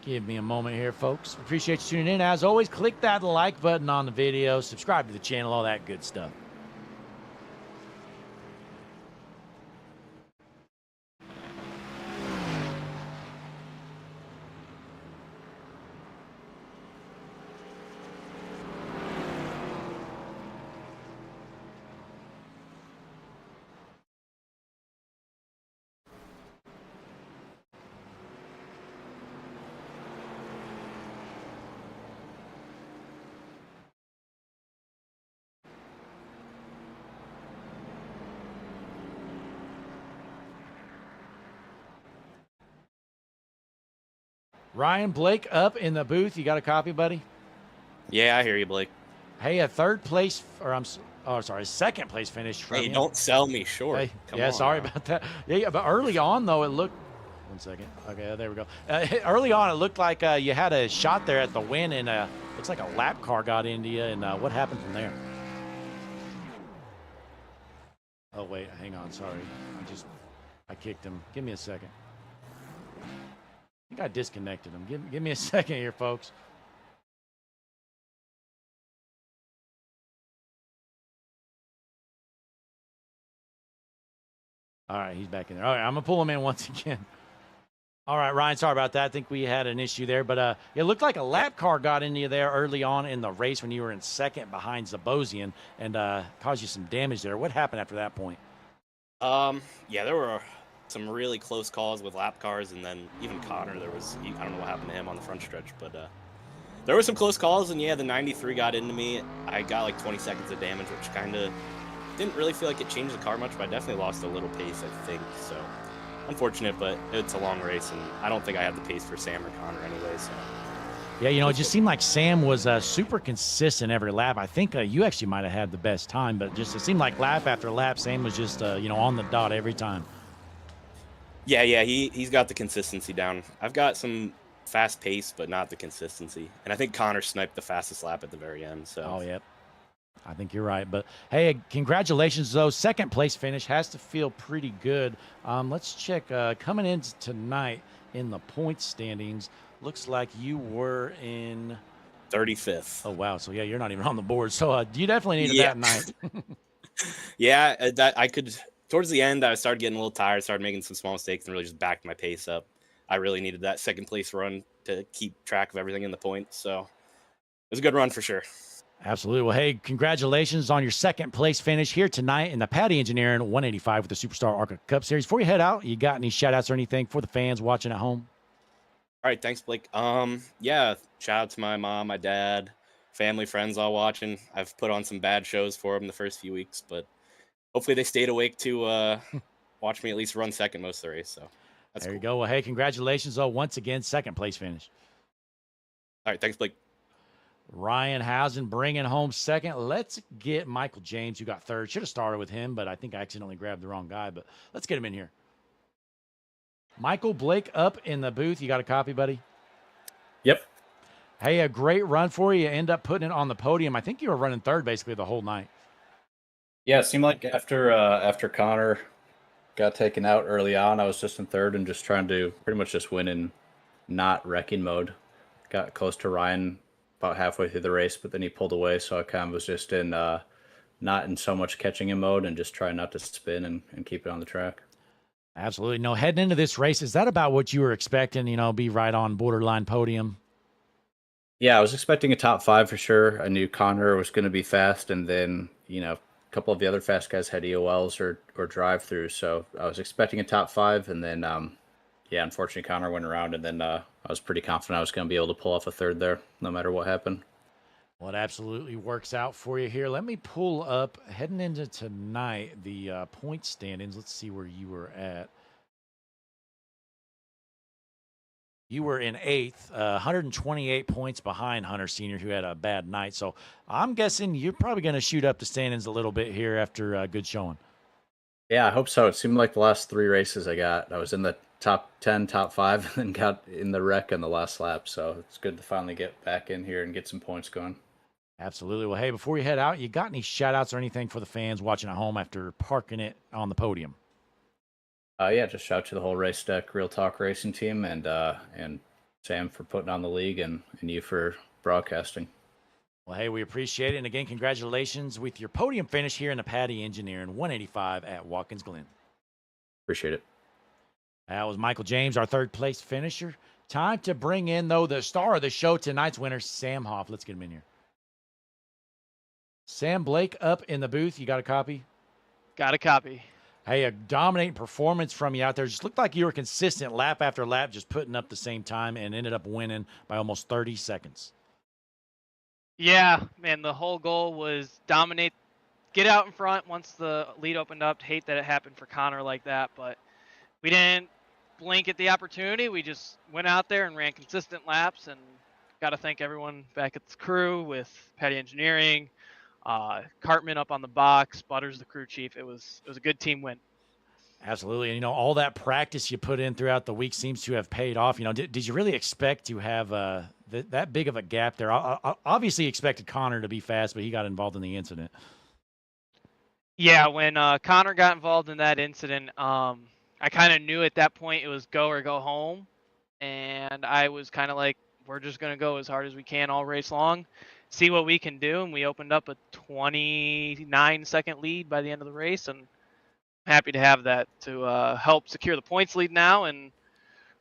Speaker 1: Give me a moment here, folks. Appreciate you tuning in. As always, click that like button on the video. Subscribe to the channel, all that good stuff. Ryan, Blake up in the booth. You got a copy, buddy?
Speaker 9: Yeah, I hear you, Blake.
Speaker 1: Hey, a third place, second place finish from
Speaker 9: Hey,
Speaker 1: you.
Speaker 9: don't sell me short.
Speaker 1: Hey,
Speaker 9: Come
Speaker 1: yeah,
Speaker 9: on
Speaker 1: sorry
Speaker 9: now.
Speaker 1: about that. Yeah, but early on, though, it looked. One second. Okay, there we go. Early on, it looked like you had a shot there at the win, and looks like a lap car got into you. And what happened from there? Oh wait, hang on. Sorry, I kicked him. Give me a second. I think I disconnected him. Give me a second here, folks. All right, he's back in there. All right, I'm going to pull him in once again. All right, Ryan, sorry about that. I think we had an issue there. But it looked like a lap car got into you there early on in the race when you were in second behind Zabosian and caused you some damage there. What happened after that point?
Speaker 9: Yeah, there were some really close calls with lap cars, and then even Connor, I don't know what happened to him on the front stretch, but there were some close calls, and yeah, the 93 got into me. I got like 20 seconds of damage, which kind of didn't really feel like it changed the car much, but I definitely lost a little pace, I think. So unfortunate, but it's a long race, and I don't think I had the pace for Sam or Connor anyway. So
Speaker 1: yeah, it just seemed like Sam was super consistent every lap. I think you actually might have had the best time, but it seemed like lap after lap, Sam was just on the dot every time.
Speaker 9: Yeah, he's got the consistency down. I've got some fast pace, but not the consistency. And I think Connor sniped the fastest lap at the very end. So.
Speaker 1: Oh, yep. I think you're right. But, hey, congratulations, though. Second place finish has to feel pretty good. Let's check. Coming in tonight in the points standings, looks like you were in
Speaker 9: 35th.
Speaker 1: Oh, wow. So, yeah, you're not even on the board. So you definitely needed that night.
Speaker 9: Yeah, that I could. Towards the end, I started getting a little tired, started making some small mistakes, and really just backed my pace up. I really needed that second place run to keep track of everything in the points. So it was a good run for sure.
Speaker 1: Absolutely. Well, hey, congratulations on your second place finish here tonight in the Paddy Engineering 185 with the Superstar ARCA Cup Series. Before you head out, you got any shout outs or anything for the fans watching at home?
Speaker 9: All right. Thanks, Blake. Yeah, shout out to my mom, my dad, family, friends all watching. I've put on some bad shows for them the first few weeks, but hopefully they stayed awake to watch me at least run second most of the race. So that's
Speaker 1: there
Speaker 9: cool.
Speaker 1: You go. Well, hey, congratulations, though, once again, second place finish.
Speaker 9: All right. Thanks, Blake.
Speaker 1: Ryan Housen bringing home second. Let's get Michael James, who got third. Should have started with him, but I think I accidentally grabbed the wrong guy. But let's get him in here. Michael Blake up in the booth. You got a copy, buddy?
Speaker 10: Yep.
Speaker 1: Hey, a great run for you. You end up putting it on the podium. I think you were running third basically the whole night.
Speaker 10: Yeah, it seemed like after Connor got taken out early on, I was just in third and just trying to pretty much just win in not wrecking mode. Got close to Ryan about halfway through the race, but then he pulled away, so I kind of was just in not in so much catching him mode and just trying not to spin and keep it on the track.
Speaker 1: Absolutely. No, heading into this race, is that about what you were expecting, be right on borderline podium?
Speaker 10: Yeah, I was expecting a top 5 for sure. I knew Connor was going to be fast, and then, a couple of the other fast guys had EOLs or drive-throughs, so I was expecting a top 5, and then, unfortunately Connor went around, and then I was pretty confident I was going to be able to pull off a third there, no matter what happened.
Speaker 1: Well, it absolutely works out for you here. Let me pull up, heading into tonight, the point standings. Let's see where you were at. You were in 8th, 128 points behind Hunter Sr., who had a bad night. So I'm guessing you're probably going to shoot up the standings a little bit here after a good showing.
Speaker 10: Yeah, I hope so. It seemed like the last 3 races I was in the top 10, top 5, and got in the wreck on the last lap. So it's good to finally get back in here and get some points going.
Speaker 1: Absolutely. Well, hey, before you head out, you got any shout-outs or anything for the fans watching at home after parking it on the podium?
Speaker 10: Just shout out to the whole Race Deck Real Talk Racing team and Sam for putting on the league and you for broadcasting.
Speaker 1: Well, hey, we appreciate it. And again, congratulations with your podium finish here in the Paddy Engineering 185 at Watkins Glen.
Speaker 10: Appreciate it.
Speaker 1: That was Michael James, our third place finisher. Time to bring in, though, the star of the show, tonight's winner, Sam Hoff. Let's get him in here. Sam Blake up in the booth. You got a copy?
Speaker 11: Got a copy.
Speaker 1: Hey, a dominating performance from you out there. Just looked like you were consistent lap after lap, just putting up the same time and ended up winning by almost 30 seconds.
Speaker 11: Yeah, man, the whole goal was dominate, get out in front once the lead opened up. Hate that it happened for Connor like that, but we didn't blink at the opportunity. We just went out there and ran consistent laps, and got to thank everyone back at the crew with Patty Engineering, Cartman up on the box, Butters the crew chief. It was a good team win.
Speaker 1: Absolutely. And, all that practice you put in throughout the week seems to have paid off. Did you really expect to have that big of a gap there? I obviously expected Connor to be fast, but he got involved in the incident.
Speaker 11: Yeah, when Connor got involved in that incident, I kind of knew at that point it was go or go home. And I was kind of like, we're just going to go as hard as we can all race long, see what we can do. And we opened up a 29-second lead by the end of the race. And happy to have that to help secure the points lead now and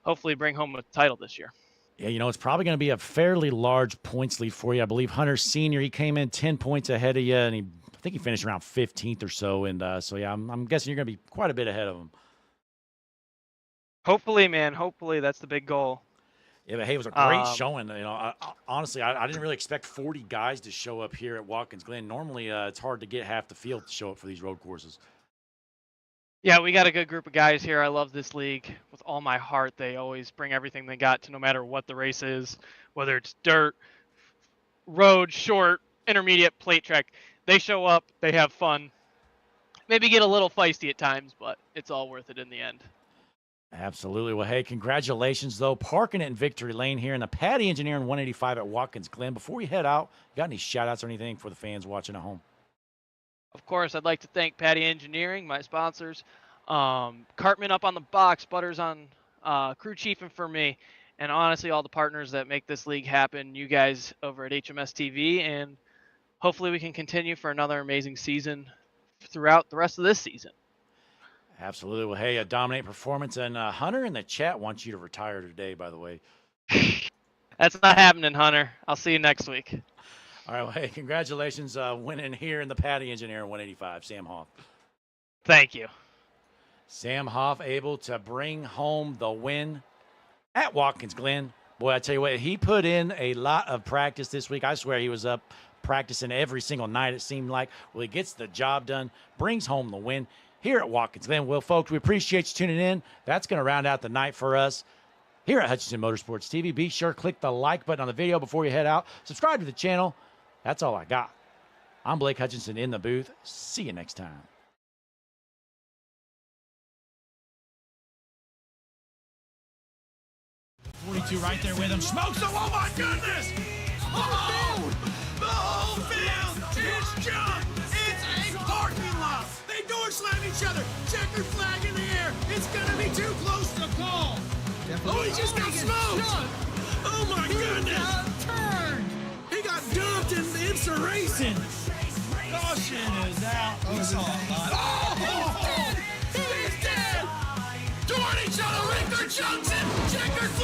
Speaker 11: hopefully bring home a title this year.
Speaker 1: Yeah, it's probably going to be a fairly large points lead for you. I believe Hunter Sr., he came in 10 points ahead of you, and I think he finished around 15th or so. And so, yeah, I'm guessing you're going to be quite a bit ahead of him.
Speaker 11: Hopefully, man. Hopefully, that's the big goal.
Speaker 1: Yeah, but hey, it was a great showing. Honestly, I didn't really expect 40 guys to show up here at Watkins Glen. Normally, it's hard to get half the field to show up for these road courses.
Speaker 11: Yeah, we got a good group of guys here. I love this league with all my heart. They always bring everything they got to no matter what the race is, whether it's dirt, road, short, intermediate, plate track. They show up, they have fun. Maybe get a little feisty at times, but it's all worth it in the end.
Speaker 1: Absolutely. Well, hey, congratulations, though. Parking it in Victory Lane here in the Patty Engineering 185 at Watkins Glen. Before you head out, got any shout-outs or anything for the fans watching at home?
Speaker 11: Of course, I'd like to thank Patty Engineering, my sponsors, Cartman up on the box, Butters on crew chief and for me, and honestly all the partners that make this league happen, you guys over at HMS TV, and hopefully we can continue for another amazing season throughout the rest of this season.
Speaker 1: Absolutely. Well, hey, a dominant performance, and Hunter in the chat wants you to retire today, by the way.
Speaker 11: That's not happening, Hunter. I'll see you next week.
Speaker 1: All right, well, hey, congratulations winning here in the Patty Engineering 185, Sam Hoff.
Speaker 11: Thank you.
Speaker 1: Sam Hoff able to bring home the win at Watkins Glen. Boy, I tell you what, he put in a lot of practice this week. I swear he was up practicing every single night, it seemed like. Well, he gets the job done, brings home the win here at Watkins Glen. Well, folks, we appreciate you tuning in. That's going to round out the night for us here at Hutchinson Motorsports TV. Be sure to click the like button on the video before you head out. Subscribe to the channel. That's all I got. I'm Blake Hutchinson in the booth. See you next time. .42 right there with him. Smokes him. Oh, my goodness. Oh, the whole field is junk. It's a parking lot. They door slam each other. Checkered flag in the air. It's going to be too close to call. Oh, he just got smoked. Oh, my goodness. He got dumped in the racing. Caution is out. Oh, he's dead. Toward each other, Richter Johnson. Checkered flag.